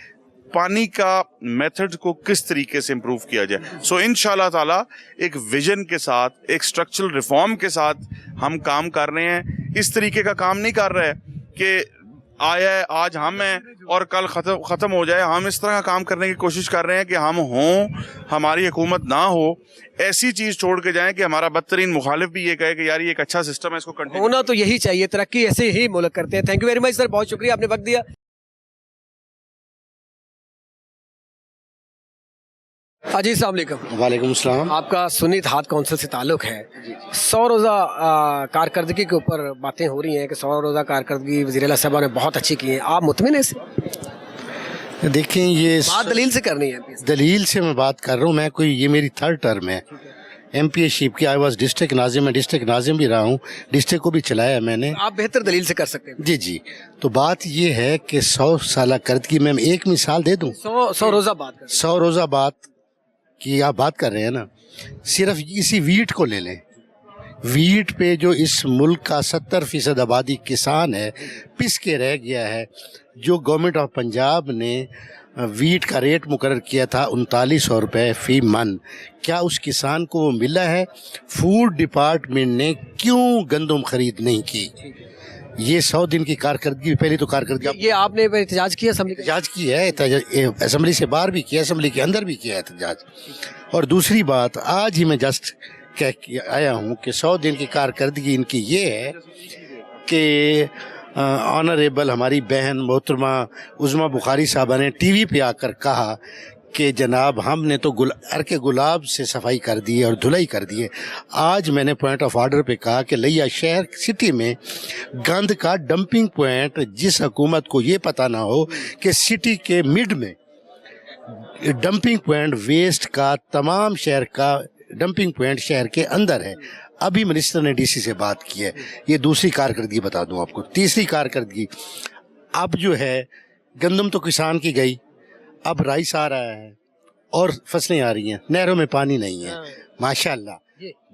S5: पानी का मेथड को किस तरीके से इम्प्रूव किया जाए। सो इंशाल्लाह ताला एक विजन के साथ, एक स्ट्रक्चरल रिफॉर्म के साथ हम काम कर रहे हैं। इस तरीके का काम नहीं कर रहे हैं कि आया है आज हम हैं और कल ख़त्म हो जाए। हम इस तरह का काम करने की कोशिश कर रहे हैं कि हम हों, हमारी हुकूमत ना हो, ऐसी चीज़ छोड़ के जाएं कि हमारा बदतरीन मुखालिफ भी ये कहे कि यार ये एक अच्छा सिस्टम है, इसको कंटिन्यू
S1: होना तो यही चाहिए। तरक्की ऐसे ही मुल्क करते हैं। Thank you very much sir, बहुत शुक्रिया, आपने वक्त दिया। जी अस्सलाम वालेकुम।
S6: वालेकुम सलाम।
S1: आपका सुन्नी इत्तेहाद काउंसिल से ताल्लुक़ है। 100 रोज़ा कारकर्दगी के ऊपर बातें हो रही हैं कि 100 रोज़ा कारकर्दगी वज़ीर आला साहब ने बहुत अच्छी की है, आप मुतमिन हैं इससे?
S6: देखें, ये
S1: बात दलील से करनी है।
S6: दलील से मैं बात कर रहा हूँ। मैं कोई, ये मेरी 3rd टर्म है MPA की। आई वॉज डिस्ट्रिक्ट नाजिम, मैं डिस्ट्रिक्ट नाजिम भी रहा हूँ, डिस्ट्रिक्ट को भी चलाया है मैंने।
S1: आप बेहतर दलील से कर सकते हैं।
S6: जी जी। तो बात ये है कि 100 साल कर्दगी में एक मिसाल दे दूँ।
S1: 100 रोज़ा बात कर,
S6: 100 रोज़ा बात की आप बात कर रहे हैं ना, सिर्फ इसी वीट को ले लें। वीट पे जो इस मुल्क का 70% आबादी किसान है, पिस के रह गया है। जो गवर्नमेंट ऑफ पंजाब ने वीट का रेट मुकर्रर किया था 3900 रुपये फ़ी मन, क्या उस किसान को वो मिला है? फूड डिपार्टमेंट ने क्यों गंदम खरीद नहीं की? ये 100 दिन की कारकर्दगी, पहली तो कारकर्दगी
S1: ये आपने एहतजाज किया,
S6: एहतजाज किया है, असम्बली से बाहर भी किया, असम्बली के अंदर भी किया है एहतजाज। और दूसरी बात, आज ही मैं जस्ट कह के आया हूँ कि 100 दिन की कारकर्दगी इनकी ये है कि ऑनरेबल हमारी बहन मोहतरमा उज़मा बुखारी साहबा ने TV पे आकर कहा कि जनाब हमने तो अर्के गुलाब से सफाई कर दी है और धुलाई कर दी है। आज मैंने पॉइंट ऑफ ऑर्डर पे कहा कि लिया शहर सिटी में गंद का डंपिंग पॉइंट, जिस हुकूमत को ये पता ना हो कि सिटी के मिड में डंपिंग पॉइंट वेस्ट का तमाम शहर का डंपिंग पॉइंट शहर के अंदर है। अभी मिनिस्टर ने डीसी से बात की है। ये दूसरी कारकर्दगी बता दूं आपको। तीसरी कारकर्दगी, अब जो है गंदम तो किसान की गई, अब राइस आ रहा है और फसलें आ रही हैं, नहरों में पानी नहीं है। माशाल्लाह,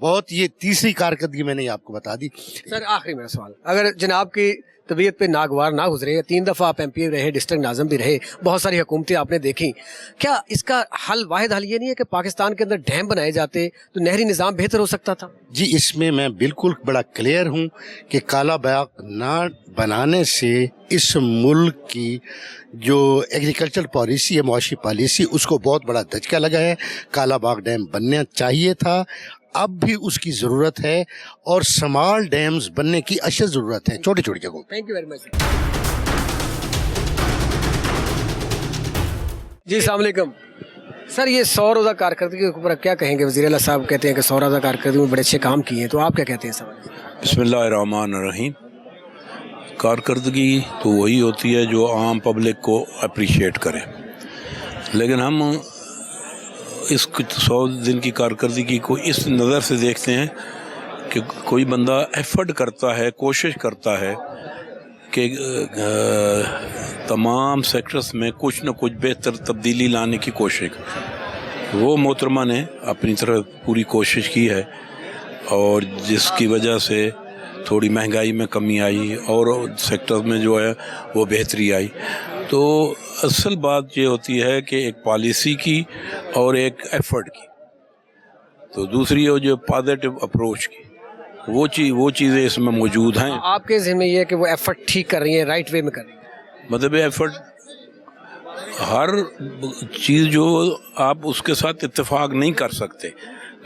S6: बहुत, ये तीसरी कारकर्दगी मैंने आपको बता दी।
S1: सर आखिरी मेरा सवाल, अगर जनाब की तबीयत पे नागवार ना गुजरे, 3 दफ़ा आप MP रहे, डिस्ट्रिक्ट नाज़म भी रहे, बहुत सारी हुकूमतें आपने देखी, क्या इसका वाहिद हल ये नहीं है कि पाकिस्तान के अंदर डैम बनाए जाते तो नहरी निज़ाम बेहतर हो सकता था?
S6: जी, इसमें मैं बिल्कुल बड़ा क्लियर हूँ कि काला बाग ना बनाने से इस मुल्क की जो एग्रीकल्चर पॉलिसी है, मुआशी पॉलिसी, उसको बहुत बड़ा धचका लगा है। काला बाग डैम बनना चाहिए था, अब भी उसकी ज़रूरत है, और स्मॉल डैम्स बनने की अशद ज़रूरत है छोटी छोटी जगहों।
S1: Thank you very much. जी अस्सलाम वालेकुम सर, ये 100 रोज़ा कारकर्दगी के ऊपर क्या कहेंगे? वज़ीर आला साहब कहते हैं कि 100 रोज़ा कारकर्दगी में बड़े अच्छे काम किए हैं, तो आप क्या कहते हैं इस हवाले से?
S7: बिस्मिल्लाहिर्रहमानिर्रहीम। कारकर्दगी तो वही होती है जो आम पब्लिक को अप्रिशिएट करे, लेकिन हम इस 100 दिन की कारकर्दगी को इस नज़र से देखते हैं कि कोई बंदा एफर्ट करता है, कोशिश करता है कि तमाम सेक्टर्स में कुछ न कुछ बेहतर तब्दीली लाने की कोशिश। वो मोहतरमा ने अपनी तरफ पूरी कोशिश की है, और जिसकी वजह से थोड़ी महंगाई में कमी आई और सेक्टर में जो है वो बेहतरी आई। तो असल बात ये होती है कि एक पॉलिसी की और एक एफर्ट की, तो दूसरी हो जो पॉजिटिव अप्रोच की, वो चीज़ें इसमें मौजूद हैं।
S1: आपके ज़हन में ये है कि वो एफर्ट ठीक कर रही हैं, राइट वे में कर रही हैं?
S7: मतलब एफर्ट, हर चीज़ जो आप उसके साथ इत्तेफाक नहीं कर सकते,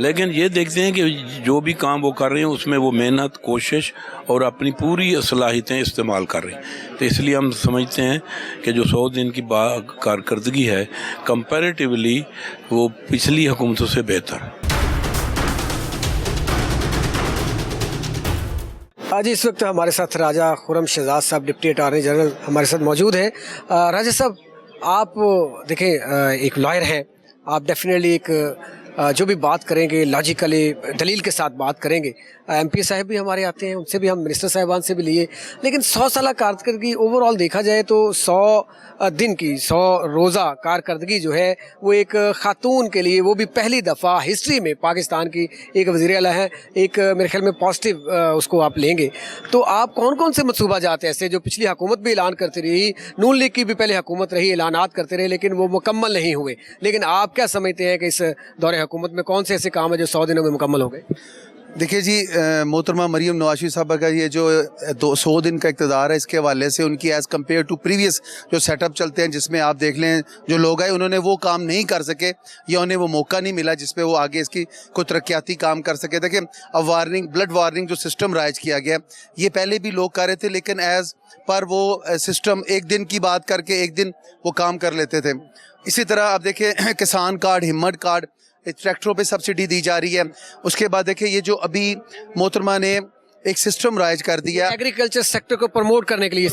S7: लेकिन ये देखते हैं कि जो भी काम वो कर रहे हैं उसमें वो मेहनत, कोशिश और अपनी पूरी सलाहियतें इस्तेमाल कर रहे हैं। तो इसलिए हम समझते हैं कि जो 100 दिन की कारकर्दगी है कंपैरेटिवली वो पिछली हुकूमतों से बेहतर है।
S1: आज इस वक्त हमारे साथ राजा खुर्रम शहजाद साहब, डिप्टी अटॉर्नी जनरल हमारे साथ मौजूद हैं। राजा साहब, आप देखें एक लॉयर हैं, आप डेफिनेटली एक जो भी बात करेंगे लॉजिकली दलील के साथ बात करेंगे। MP साहब भी हमारे आते हैं, उनसे भी हम मिनिस्टर साहिबान से भी लिए, लेकिन 100 साल कारकर्दगी ओवरऑल देखा जाए तो 100 दिन की 100 रोज़ा कारकर्दगी जो है वो एक खातून के लिए, वो भी पहली दफ़ा हिस्ट्री में पाकिस्तान की एक वज़ीर आला है, एक मेरे ख्याल में पॉजिटिव उसको आप लेंगे। तो आप कौन कौन से मनसूबा जाते ऐसे जो पिछली हुकूमत भी ऐलान करती रही, नून लीग की भी पहले हुकूमत रही, ऐलानात करते रहे लेकिन वो मुकम्मल नहीं हुए, लेकिन आप क्या समझते हैं कि इस दौरे हुकूमत में कौन से ऐसे काम है जो 100 दिनों में मुकम्मल हो गए?
S8: देखिए जी, मोहतरमा मरीम नवाज़ साहबा का ये जो 100 दिन का इक़्तिदार है, इसके हवाले से उनकी एज़ कम्पेयर टू प्रीवियस जो सेटअप चलते हैं, जिसमें आप देख लें जो लोग आए उन्होंने वो काम नहीं कर सके या उन्हें वो मौका नहीं मिला जिस पे वो आगे इसकी कोई तरक्याती काम कर सके। देखिए, अब वार्निंग, ब्लड वार्निंग जो सिस्टम राइज किया गया, ये पहले भी लोग कर रहे थे, लेकिन एज़ पर वो सिस्टम एक दिन की बात करके एक दिन वो काम कर लेते थे। इसी तरह आप देखें किसान कार्ड, हिम्मत कार्ड, ट्रैक्टरों पे सब्सिडी दी जा रही है। उसके बाद देखिए ये जो अभी मोहतरमा ने एक सिस्टम राइज कर दिया
S1: एग्रीकल्चर सेक्टर को प्रमोट करने के लिए,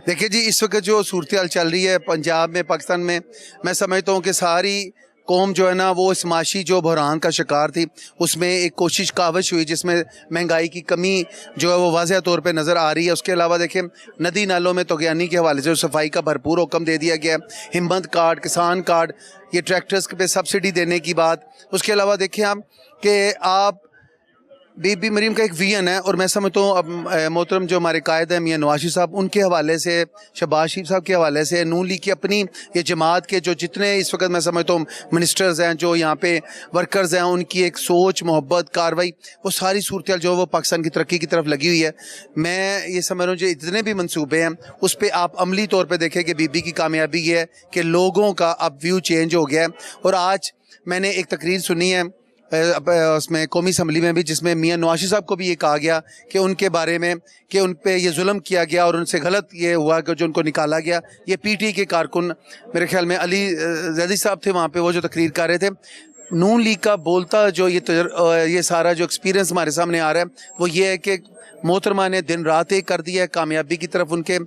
S8: देखिए जी इस वक्त जो सूरत हाल चल रही है पंजाब में, पाकिस्तान में, मैं समझता हूँ कि सारी कौम जो है ना वो इस माशी जो बहरान का शिकार थी, उसमें एक कोशिश काविश हुई जिसमें महंगाई की कमी जो है वो वाज़ह तौर पे नज़र आ रही है। उसके अलावा देखिए नदी नालों में तगयानी के हवाले से सफाई का भरपूर हुक्म दे दिया गया है। हिम्मत कार्ड, किसान कार्ड, ये ट्रैक्टर्स पे सब्सिडी देने की बात। उसके अलावा देखिए आप कि आप बीबी मरीम का एक विजन है, और मैं समझता हूँ अब मोहतरम जो हमारे कायद हैं मियां नवाज़ साहब, उनके हवाले से, शहबाज शरीफ साहब के हवाले से, नून लीग की अपनी ये जमात के जो जितने इस वक्त मैं समझता हूँ मिनिस्टर्स हैं, जो यहाँ पे वर्कर्स हैं, उनकी एक सोच, मोहब्बत, कार्रवाई, वो सारी सूरत हाल जो वो पाकिस्तान की तरक्की की तरफ लगी हुई है। मैं ये समझ रहा हूँ जो इतने भी मनसूबे हैं उस पर आप अमली तौर पर देखें कि बीबी की कामयाबी ये है कि लोगों का अब व्यू चेंज हो गया है। और आज मैंने एक तकरीर सुनी है उसमें कौमी असम्बली में भी, जिसमें मियां नवाज़ साहब को भी ये कहा गया कि उनके बारे में कि उन पे ये जुल्म किया गया और उनसे गलत ये हुआ कि जो उनको निकाला गया। ये PTI के कारकुन, मेरे ख्याल में अली जैदी साहब थे वहाँ पे, वो जो तकरीर कर रहे थे। नून लीग का बोलता जो ये सारा जो एक्सपीरियंस हमारे सामने आ रहा है वो ये है कि मोहतरमा ने दिन रात एक कर दिया है, कामयाबी की तरफ उनके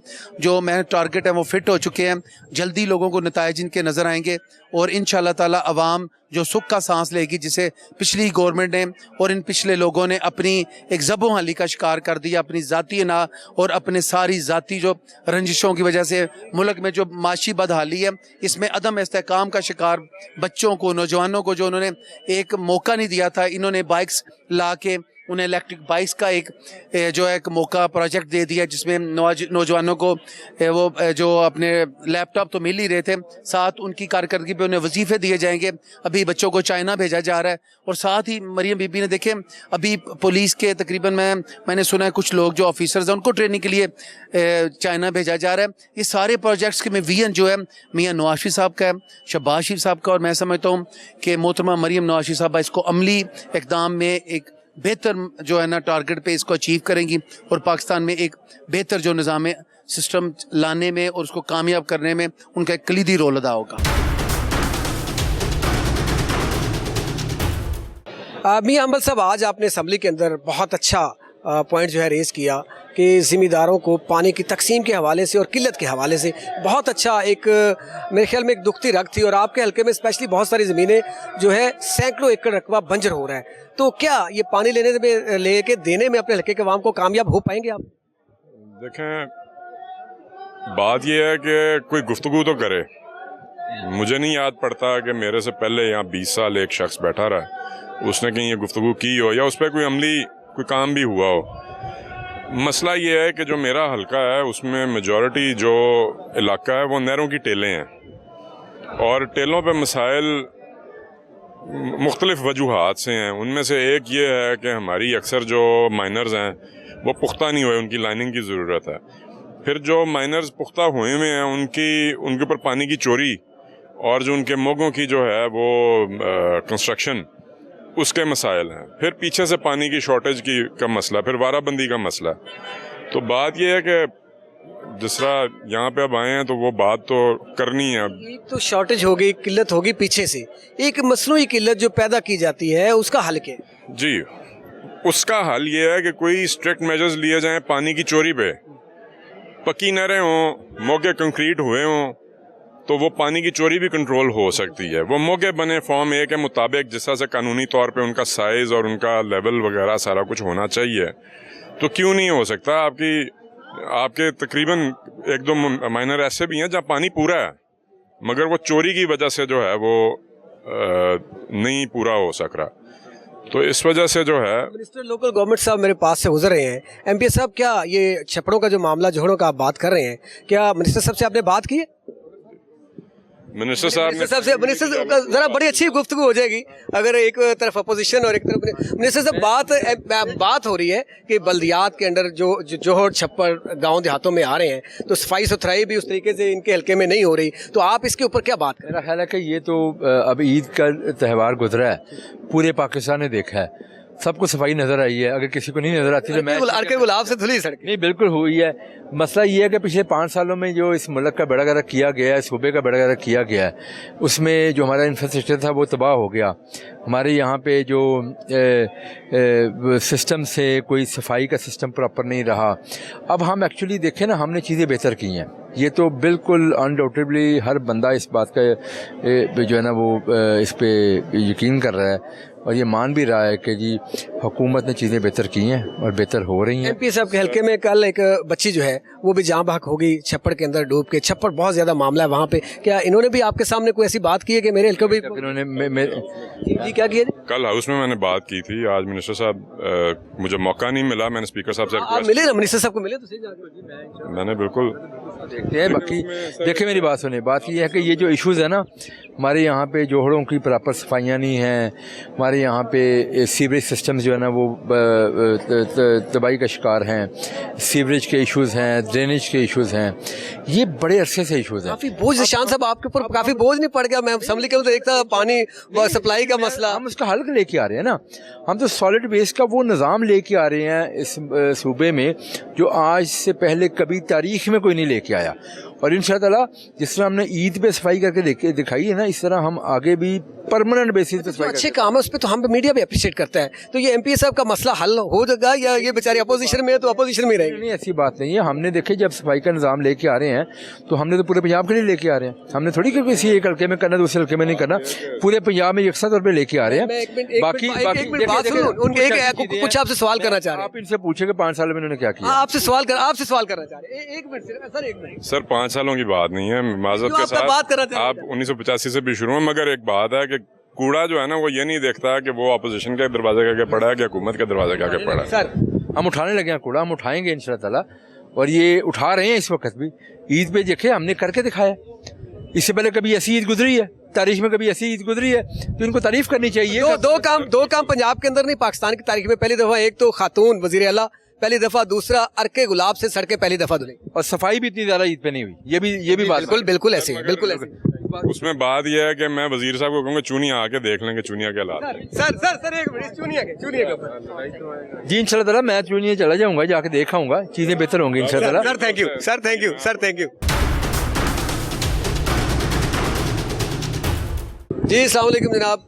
S8: जो मैं टारगेट है वो फिट हो चुके हैं। जल्दी लोगों को नताइज इनके नज़र आएंगे और इंशाअल्लाह ताला अवाम जो सुख का सांस लेगी, जिसे पिछली गवर्नमेंट ने और इन पिछले लोगों ने अपनी एक ज़बो-हाली का शिकार कर दिया, अपनी ज़ाती अना और अपने सारी ज़ाती जो रंजिशों की वजह से मुल्क में जो माशी बदहाली है, इसमें अदम इस्तेहकाम का शिकार बच्चों को, नौजवानों को जो उन्होंने एक मौका नहीं दिया था, इन्होंने बाइक्स ला के उन्हें इलेक्ट्रिक बाइक्स का एक जो है एक मौका प्रोजेक्ट दे दिया, जिसमें नौजवानों को वो जो अपने लैपटॉप तो मिल ही रहे थे, साथ उनकी कारकर्दगी पे उन्हें वजीफे दिए जाएंगे। अभी बच्चों को चाइना भेजा जा रहा है और साथ ही मरियम बीबी ने देखें अभी पुलिस के तकरीबन मैंने सुना है कुछ लोग जो ऑफिसर्स हैं उनको ट्रेनिंग के लिए चाइना भेजा जा रहा है। ये सारे प्रोजेक्ट्स के में विजन जो है मियाँ नवाज शरीफ साहब का है, शहबाज शरीफ साहब का, और मैं समझता हूँ कि मोहतरमा मरियम नवाज शरीफ साहब इसको अमली इक़दाम में एक बेहतर जो है ना टारगेट पे इसको अचीव करेंगी और पाकिस्तान में एक बेहतर जो निज़ाम सिस्टम लाने में और उसको कामयाब करने में उनका एक कलीदी रोल अदा होगा।
S1: मियां अम्बल साहब, आज आपने असम्बली के अंदर बहुत अच्छा पॉइंट जो है रेज़ किया कि ज़िम्मेदारों को पानी की तकसीम के हवाले से और किल्लत के हवाले से बहुत अच्छा एक मेरे ख्याल में एक दुखती रग थी, और आपके हल्के में स्पेशली बहुत सारी ज़मीनें जो है सैकड़ों एकड़ रकबा बंजर हो रहा है। तो क्या ये पानी लेके देने में अपने हल्के के अवाम को कामयाब हो पाएंगे आप?
S9: देखें, बात यह है कि कोई गुफ्तगू तो करे। मुझे नहीं याद पड़ता कि मेरे से पहले यहाँ 20 साल एक शख्स बैठा रहा, उसने कहीं ये गुफ्तगू की हो या उस पर कोई अमली कोई काम भी हुआ हो। मसला ये है कि जो मेरा हल्का है उसमें मेजॉरिटी जो इलाका है वो नहरों की टेलें हैं, और टेलों पे मसाइल मुख्तलिफ वजूहात से हैं। उनमें से एक ये है कि हमारी अक्सर जो माइनर्स हैं वो पुख्ता नहीं हुए, उनकी लाइनिंग की ज़रूरत है। फिर जो माइनर्स पुख्ता हुए हुए हैं उनके ऊपर पानी की चोरी और जो उनके मोगों की जो है वो कंस्ट्रक्शन, उसके मसाइल हैं। फिर पीछे से पानी की शॉर्टेज का मसला, फिर वाराबंदी का मसला। तो बात यह है कि जिस तरह यहाँ पे अब आए हैं तो वो बात तो करनी है।
S1: एक तो शॉर्टेज होगी, किल्लत होगी पीछे से, एक मसनूई किल्लत जो पैदा की जाती है उसका हल क्या है?
S9: जी, उसका हल ये है कि कोई स्ट्रिक्ट मेजर्स लिए जाएं पानी की चोरी पे। पक्की नहरें हों, मोगे कंक्रीट हुए हों, तो वो पानी की चोरी भी कंट्रोल हो सकती है। वो मोगे बने फॉर्म ए के मुताबिक, जिस तरह से कानूनी तौर पे उनका साइज़ और उनका लेवल वगैरह सारा कुछ होना चाहिए, तो क्यों नहीं हो सकता? आपके तकरीबन 1-2 माइनर ऐसे भी हैं जहाँ पानी पूरा है मगर वो चोरी की वजह से जो है वो नहीं पूरा हो सक रहा। तो इस वजह से जो है
S1: मिनिस्टर लोकल गवर्नमेंट साहब मेरे पास से गुजर रहे हैं। एमपी साहब, क्या ये छपड़ों का जो मामला जोड़ों का आप बात कर रहे हैं, क्या मिनिस्टर साहब से आपने बात की है?
S9: मिनिस्टर साहब
S1: जरा बड़ी अच्छी गुफ्तगू हो जाएगी अगर एक तरफ अपोजिशन और एक तरफ मिनिस्टर साहब बात हो रही है कि बल्दियात के अंदर जो जोहर छप्पर गांव देहातों में आ रहे हैं, तो सफाई सुथराई भी उस तरीके से इनके हल्के में नहीं हो रही। तो आप इसके ऊपर क्या बात करें?
S10: मेरा ख्याल है कि ये तो अब ईद का त्यौहार गुजरा है, पूरे पाकिस्तान ने देखा है, सबको सफाई नज़र आई है। अगर किसी को नहीं नज़र आती तो मैं
S1: गुलाब से धुली सड़क
S10: नहीं, बिल्कुल हुई है। मसला ये है कि पिछले 5 सालों में जो इस मुल्क का बेड़ा गर्क किया गया है, सूबे का बेड़ा गर्क किया गया है, उसमें जो हमारा इंफ्रास्ट्रक्चर था वो तबाह हो गया। हमारे यहाँ पे जो सिस्टम से कोई सफाई का सिस्टम प्रॉपर नहीं रहा। अब हम एक्चुअली देखें ना, हमने चीज़ें बेहतर की हैं, ये तो बिल्कुल अनडाउटेबली हर बंदा इस बात का जो है ना वो इस पे यकीन कर रहा है और ये मान भी रहा है कि जी हुकूमत ने चीज़ें बेहतर की हैं और बेहतर हो रही हैं।
S1: एमपी साहब के हल्के में कल एक बच्ची जो है वो भी जाँ बहक होगी छप्पड़ के अंदर डूब के। छप्पड़ बहुत ज़्यादा मामला है वहाँ पे, क्या इन्होंने भी आपके सामने कोई ऐसी बात की है कि मेरे हल्के भी
S10: इन्होंने
S1: जी क्या किया?
S9: कल हाउस में मैंने बात की थी। आज मिनिस्टर साहब मुझे मौका नहीं मिला, मैंने स्पीकर साहब से
S1: आप मिले ना, मिनिस्टर साहब को मिले तो सही जाके
S9: मैंने बिल्कुल
S10: देखते हैं। बाकी देखिए मेरी बात सुने, बात ये है कि ये जो इश्यूज़ है ना, हमारे यहाँ पे जोहड़ों की प्रॉपर सफाइयाँ नहीं हैं, हमारे यहाँ पे सीवरेज सिस्टम जो है ना वो तबाही का शिकार हैं, सीवरेज के इश्यूज़ हैं, ड्रेनेज के इश्यूज़ हैं, ये बड़े अरसे से इश्यूज़ हैं।
S1: काफ़ी बोझ निशान साहब आपके ऊपर काफ़ी बोझ नहीं पड़ गया? मैं असेंबली के अंदर देखता पानी सप्लाई का मसला,
S10: हम उसका हल लेके आ रहे हैं ना। हम तो सॉलिड वेस्ट का वो निज़ाम लेके आ रहे हैं इस सूबे में जो आज से पहले कभी तारीख में कोई नहीं लेके आया। और इंशाअल्लाह जिस तरह हमने ईद पे सफाई करके दिखाई है ना, इस तरह हम आगे भी परमानेंट बेसिस पे
S1: जो अच्छे काम है उस पर तो हम मीडिया भी अप्रिशिएट करता है। तो ये एमपी साहब का मसला हल हो जाएगा या ये बेचारे अपोजिशन में है तो अपोजिशन में रहेंगे?
S10: नहीं, ऐसी बात नहीं है। हमने देखे जब सफाई का निज़ाम लेके आ रहे हैं तो हमने तो पूरे पंजाब के लिए लेके आ रहे हैं। हमने थोड़ी कि किसी एक हल्के में करना दूसरे हल्के में नहीं करना, पूरे पंजाब में यकसा तौर पे लेके आ रहे हैं। बाकी
S1: कुछ आपसे सवाल करना चाह रहे हैं।
S10: आप इनसे पूछे कि 5 साल में इन्होंने क्या किया।
S1: आपसे सवाल करना चाह रहे हैं। 1 मिनट सर, 1 मिनट
S9: सर 5 सालों की बात नहीं है, माजरत के साथ आप 1985 से भी शुरू हैं, मगर एक बात है कि कूड़ा जो है ना वो ये नहीं देखता कि वो अपोजिशन के दरवाजे का क्या पड़ा है कि हुकूमत के दरवाजे का क्या पड़ा है।
S10: सर हम उठाने लगे हैं कूड़ा, हम उठाएंगे इंशाअल्लाह, और ये उठा रहे हैं इस वक्त भी। ईद पे देखे हमने करके दिखाया, इससे पहले कभी ऐसी ईद गुजरी है तारीख में, कभी ऐसी ईद गुजरी है, तो इनको तारीफ करनी चाहिए।
S1: दो काम पंजाब के अंदर नहीं पाकिस्तान की तारीख में पहली दफा, एक तो खातून वजीर आला पहली दफा, दूसरा अर्के गुलाब से सड़कें पहली दफा धुली,
S10: और सफाई भी इतनी ज्यादा ईद पे नहीं हुई। ये भी बात
S1: बिल्कुल ऐसी है, बिल्कुल ऐसी।
S9: उसमें बात यह है कि मैं वजीर साहब को कहूँगा चूनिया आके देख लेंगे चूनिया के हालात।
S1: सर 1 मिनट, चूनिया के
S10: जी इंशाअल्लाह मैं चूनिया चला जाऊंगा, जाके देख आऊंगा, चीजें बेहतर होंगी इंशाअल्लाह।
S1: सर थैंक यू जी। अस्सलाम वालेकुम जनाब,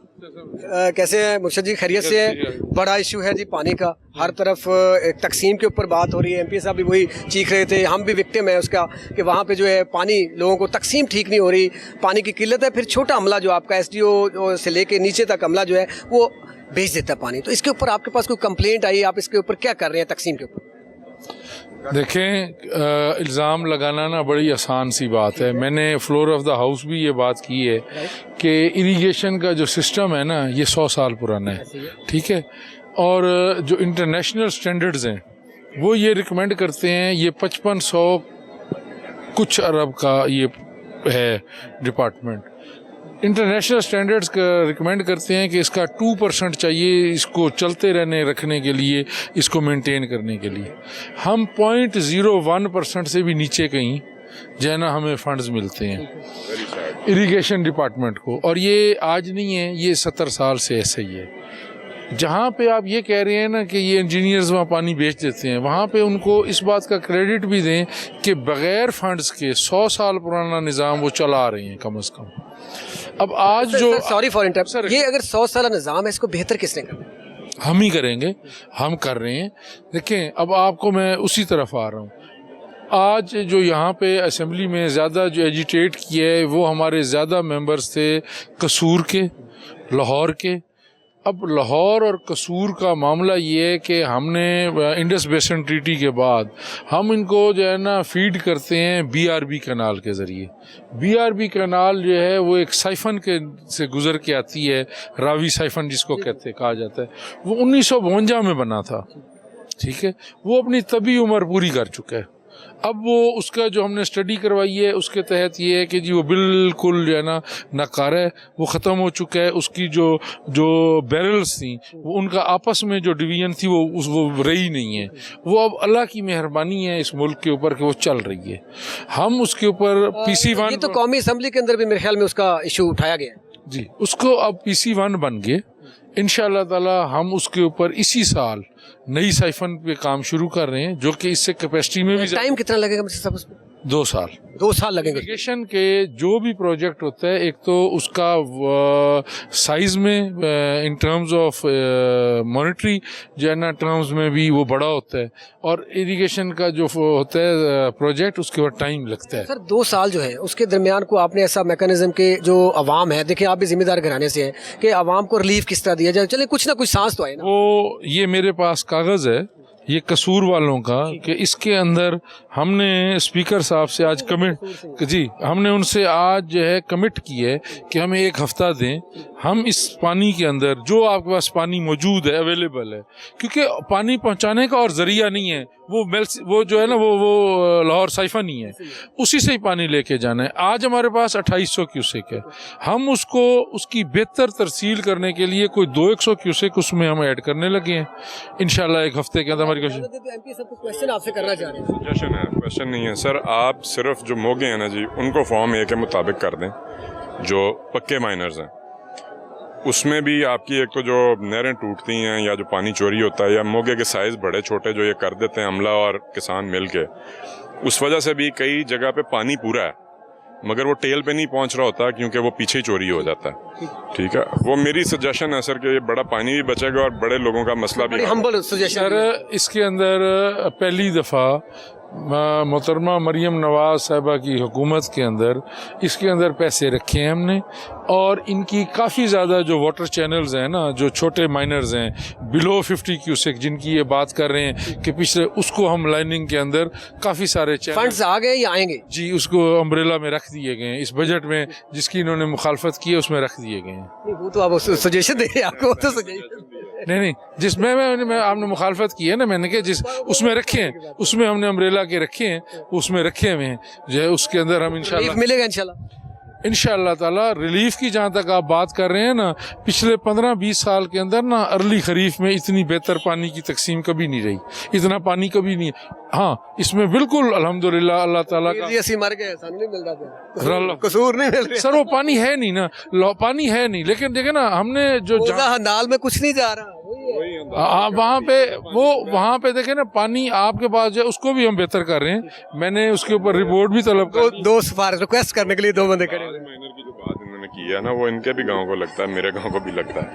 S1: कैसे हैं मुर्शद जी? खैरियत से है? बड़ा इशू है जी पानी का, हर तरफ एक तकसीम के ऊपर बात हो रही है। एमपी साहब भी वही चीख रहे थे, हम भी विक्टिम है उसका कि वहाँ पे जो है पानी लोगों को तकसीम ठीक नहीं हो रही, पानी की किल्लत है। फिर छोटा अमला जो आपका एसडीओ से लेके नीचे तक अमला जो है वो भेज देता है पानी। तो इसके ऊपर आपके पास कोई कंप्लेंट आई, आप इसके ऊपर क्या कर रहे हैं तकसीम के ऊपर?
S11: देखें, इल्ज़ाम लगाना ना बड़ी आसान सी बात है। मैंने फ्लोर ऑफ द हाउस भी ये बात की है कि इरिगेशन का जो सिस्टम है ना ये 100 साल पुराना है, ठीक है। और जो इंटरनेशनल स्टैंडर्ड्स हैं वो ये रिकमेंड करते हैं, ये 5500 कुछ अरब का ये है डिपार्टमेंट। इंटरनेशनल स्टैंडर्ड्स का रिकमेंड करते हैं कि इसका 2% चाहिए इसको चलते रहने रखने के लिए, इसको मेंटेन करने के लिए। हम 0.01% से भी नीचे कहीं जो है ना हमें फंड्स मिलते हैं इरिगेशन डिपार्टमेंट को, और ये आज नहीं है, ये 70 साल से ऐसे ही है। जहाँ पे आप ये कह रहे हैं ना कि ये इंजीनियर्स वहाँ पानी बेच देते हैं, वहाँ पे उनको इस बात का क्रेडिट भी दें कि बग़ैर फंड्स के 100 साल पुराना निज़ाम वो चला रहे हैं कम से कम। अब आज जो
S1: सॉरी फॉर इंटरप्ट, ये अगर 100 साल निज़ाम है इसको बेहतर किसने करना?
S11: हम ही करेंगे, हम कर रहे हैं। देखें, अब आपको मैं उसी तरफ आ रहा हूँ। आज जो यहाँ पे असेंबली में ज़्यादा जो एजिटेट किया है वो हमारे ज़्यादा मेंबर्स थे कसूर के, लाहौर के। अब लाहौर और कसूर का मामला ये है कि हमने इंडस बेसिन ट्रीटी के बाद हम इनको जो है ना फीड करते हैं BRB कैनाल के ज़रिए। BRB कैनाल जो है वो एक साइफन के से गुज़र के आती है, रावी साइफन जिसको कहा जाता है। वो 1952 में बना था, ठीक है। वो अपनी तभी उम्र पूरी कर चुका है। अब वो उसका जो हमने स्टडी करवाई है उसके तहत ये है कि जी वो बिल्कुल जो है ना नाकारा है, वो ख़त्म हो चुका है। उसकी जो बैरल्स थी वो उनका आपस में जो डिवीजन थी वो रही नहीं है। वो अब अल्लाह की मेहरबानी है इस मुल्क के ऊपर कि वो चल रही है। हम उसके ऊपर PC1,
S1: ये तो कौमी असम्बली के अंदर भी मेरे ख्याल में उसका इशू उठाया गया है
S11: जी, उसको अब PC1 बन गए। इंशाअल्लाह ताला हम उसके ऊपर इसी साल नई साइफन पे काम शुरू कर रहे हैं, जो कि इससे कैपेसिटी में भी।
S1: टाइम कितना लगेगा सब उसमें?
S11: 2 साल
S1: 2 साल लगेंगे।
S11: इरिगेशन के जो भी प्रोजेक्ट होता है, एक तो उसका साइज में इन टर्म्स ऑफ मॉनेटरी जो है ना टर्म्स में भी वो बड़ा होता है, और इरिगेशन का जो होता है प्रोजेक्ट उसके बाद टाइम लगता है।
S1: सर 2 साल जो है उसके दरमियान को आपने ऐसा मैकेनिज्म के जो अवाम है, देखिए आप भी जिम्मेदार घराने से हैं, कि अवाम को रिलीफ किस तरह दिया जाए? चले कुछ ना कुछ सांस तो आए ना।
S11: वो ये मेरे पास कागज़ है ये कसूर वालों का कि इसके अंदर हमने स्पीकर साहब से आज हमने उनसे आज जो है कमिट की है कि हमें 1 हफ्ता दें। हम इस पानी के अंदर जो आपके पास पानी मौजूद है, अवेलेबल है, क्योंकि पानी पहुंचाने का और ज़रिया नहीं है, वो जो है ना वो लाहौर साइफन ही है, उसी से ही पानी लेके जाना है। आज हमारे पास 2800 क्यूसेक है। हम उसकी बेहतर तरसील करने के लिए कोई 200 क्यूसेक उसमें हम ऐड करने लगे हैं। इंशाल्लाह 1 हफ्ते के अंदर हमारी कोशिश।
S1: एमपी साहब क्वेश्चन आपसे करना चाह रहे हैं।
S9: सजेशन है, क्वेश्चन नहीं है सर। आप सिर्फ जो मोगे हैं ना जी उनको फॉर्म 1 के मुताबिक कर दें। जो पक्के माइनर्स हैं उसमें भी आपकी एक तो जो नहरें टूटती हैं या जो पानी चोरी होता है या मोगे के साइज़ बड़े छोटे जो ये कर देते हैं अमला और किसान मिल के, उस वजह से भी कई जगह पे पानी पूरा है मगर वो टेल पे नहीं पहुंच रहा होता क्योंकि वो पीछे चोरी हो जाता है। ठीक है, वो मेरी सजेशन है सर कि बड़ा पानी भी बचेगा और बड़े लोगों का मसला भी।
S1: हम्बल सजेशन
S11: सर, इसके अंदर पहली दफ़ा मोहतरमा मरियम नवाज साहिबा की हुकूमत के अंदर इसके अंदर पैसे रखे हैं हमने, और इनकी काफ़ी ज़्यादा जो वाटर चैनल्स हैं ना, जो छोटे माइनर्स हैं बिलो 50 क्यूसेक जिनकी ये बात कर रहे हैं कि पिछले, उसको हम लाइनिंग के अंदर काफ़ी सारे
S1: फंड्स आ गए या आएंगे
S11: जी, उसको अम्ब्रेला में रख दिए गए हैं। इस बजट में जिसकी इन्होंने मुखालफत की है उसमें रख दिए गए हैं।
S1: वो तो आप सजेशन दे रहे हैं, आपको तो सजेशन
S11: नहीं, जिसमें मैं आपने मुखालफत की है ना, मैंने कहा जिस उसमें रखे हैं, उसमें हमने अम्ब्रेला के रखे हैं, उसमें रखे हुए हैं जो है, उसके अंदर हम इंशाल्लाह
S1: मिलेगा
S11: इंशाअल्लाह ताला। रिलीफ की जहाँ तक आप बात कर रहे हैं ना, पिछले 15-20 साल के अंदर ना अर्ली खरीफ में इतनी बेहतर पानी की तकसीम कभी नहीं रही, इतना पानी कभी नहीं। हाँ, इसमें बिल्कुल अल्हम्दुलिल्लाह अल्लाह ताला का
S1: मर गए, नहीं मिल रहा, कसूर नहीं मिल रहा
S11: सर, वो पानी है नहीं ना, पानी है नहीं, लेकिन देखे ना हमने जो
S1: नाल में कुछ नहीं जा रहा
S11: वहाँ पे देखे ना पानी आपके पास जो है उसको भी हम बेहतर कर रहे हैं। मैंने उसके ऊपर रिपोर्ट भी तलब कर,
S1: दो सिफारिश रिक्वेस्ट करने के लिए 2 बंदे खड़े।
S9: माइनर की जो बात इन्होंने की है ना, वो इनके भी गांव को लगता है, मेरे गांव को भी लगता है।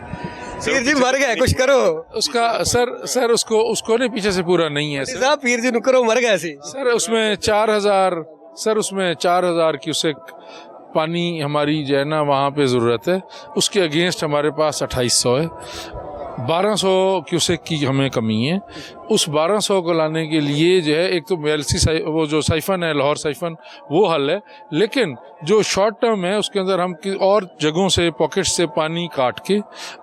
S1: पीर जी मर गए, कुछ करो
S11: उसका। सर उसको नहीं, पीछे से पूरा नहीं है सर।
S1: पीर जी नुकरो मर गए
S11: सर, उसमें 4000 क्यूसेक पानी हमारी जो है ना वहाँ पे ज़रूरत है, उसके अगेंस्ट हमारे पास 2800 है। 1200 क्यूसेक की हमें कमी है। उस 1200 को लाने के लिए जो है, एक तो मेलसी वो जो साइफन है, लाहौर साइफन, वो हल है, लेकिन जो शॉर्ट टर्म है उसके अंदर हम और जगहों से पॉकेट्स से पानी काट के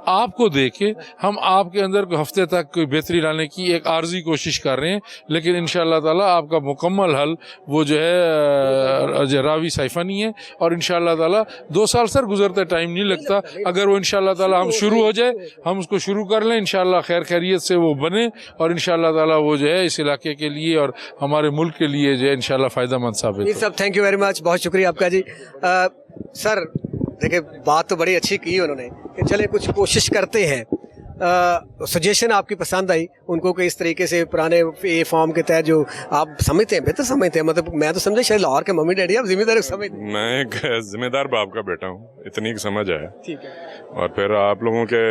S11: आपको दे के हम आपके अंदर हफ्ते तक कोई बेहतरी लाने की एक आर्जी कोशिश कर रहे हैं। लेकिन इंशाअल्लाह ताला आपका मुकम्मल हल वो जो है रावी साइफन ही है, और इंशाअल्लाह ताला 2 साल सर गुजरते टाइम नहीं लगता। अगर वो इंशाअल्लाह ताला हम शुरू हो जाए, हम उसको शुरू कर लें, इंशाअल्लाह खैर खैरियत से वो बने, और इंशाअल्लाह ताला वो जो है इस इलाके के लिए और हमारे मुल्क के लिए जो है इंशाअल्लाह फ़ायदेमंद साबित हो।
S1: सब थैंक यू वेरी मच, बहुत शुक्रिया आपका जी। सर देखिए, बात तो बड़ी अच्छी की उन्होंने कि चले कुछ कोशिश करते हैं। सजेशन आपकी पसंद आई उनको कि इस तरीके से पुराने ए फॉर्म के तहत जो आप समझते हैं, बेहतर समझते हैं, मतलब मैं तो समझे शायद लाहौर के मम्मी डैडी आप जिम्मेदार समझते हैं।
S9: मैं एक जिम्मेदार बाप का बेटा हूँ, इतनी समझ है।
S1: ठीक है।
S9: और फिर आप लोगों के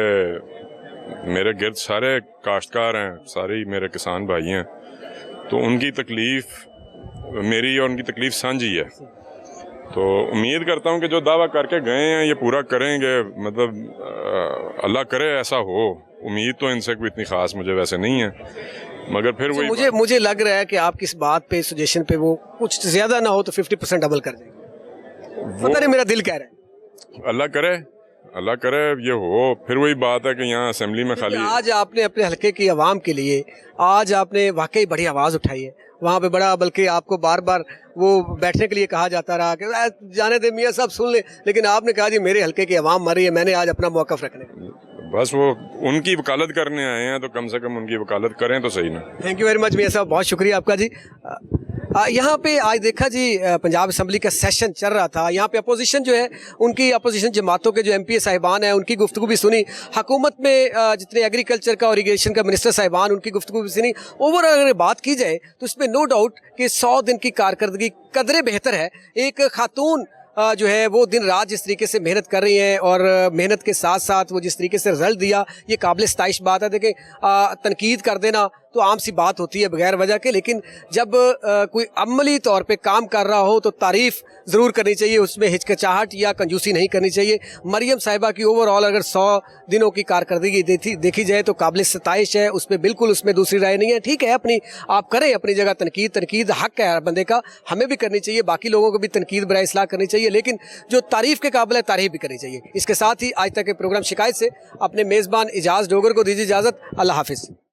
S9: मेरे गिर्द सारे काश्तकार हैं, सारे मेरे किसान भाई हैं, तो उनकी तकलीफ़ मेरी और उनकी तकलीफ़ साझी है। तो उम्मीद करता हूँ कि जो दावा करके गए हैं ये पूरा करेंगे, मतलब अल्लाह करे ऐसा हो। उम्मीद तो इनसे कोई इतनी ख़ास मुझे वैसे नहीं है, मगर फिर वही
S1: मुझे लग रहा है कि आप किस बात पे सजेशन पे वो कुछ ज़्यादा ना हो तो 50% अमल कर देंगे। पता नहीं, मेरा दिल कह रहा है
S9: अल्लाह करे ये हो। फिर वही बात है कि यहाँ असेंबली में खाली
S1: आज आपने अपने हल्के की आवाम के लिए आज आपने वाकई बड़ी आवाज़ उठाई है वहाँ पे, बड़ा, बल्कि आपको बार बार वो बैठने के लिए कहा जाता रहा कि जाने दे मियाँ साहब सुन ले, लेकिन आपने कहा जी मेरे हल्के की आवाम मर रही है, मैंने आज अपना मौक़िफ़ रखने।
S9: बस वो उनकी वकालत करने आए हैं तो कम से कम उनकी वकालत करें तो सही ना।
S1: थैंक यू वेरी मच मियाँ साहब, बहुत शुक्रिया आपका जी। यहाँ पे आज देखा जी पंजाब असम्बली का सेशन चल रहा था, यहाँ पे अपोजिशन जो है उनकी अपोजिशन जमातों के जो एमपी साहिबान हैं उनकी गुफ्तगू भी सुनी, हुकूमत में जितने एग्रीकल्चर का और इरीगेशन का मिनिस्टर साहिबान उनकी गुफ्तगू भी सुनी। ओवरऑल अगर बात की जाए तो इसमें नो डाउट कि 100 दिन की कारकर्दगी कदरे बेहतर है। एक खातून जो है वो दिन रात जिस तरीके से मेहनत कर रही हैं और मेहनत के साथ साथ वो जिस तरीके से रिजल्ट दिया, ये काबिल सताइश बात है। देखें, तनकीद कर देना तो आम सी बात होती है बगैर वजह के, लेकिन जब कोई अमली तौर पे काम कर रहा हो तो तारीफ़ ज़रूर करनी चाहिए, उसमें हिचकिचाहट या कंजूसी नहीं करनी चाहिए। मरियम साहिबा की ओवरऑल अगर 100 दिनों की कारकर्दगी देखी जाए तो काबिल सताइश है, उसमें बिल्कुल उसमें दूसरी राय नहीं है। ठीक है, अपनी आप करें अपनी जगह तनकीद हक है हर बंदे का, हमें भी करनी चाहिए, बाकी लोगों को भी तनकीद बराए इस्लाह करनी चाहिए, लेकिन जो तारीफ़ के काबिल है तारीफ़ भी करनी चाहिए। इसके साथ ही आज तक के प्रोग्राम शिकायत से अपने मेज़बान इजाज़ डोगर को दीजिए इजाज़त। अल्लाह हाफिज़।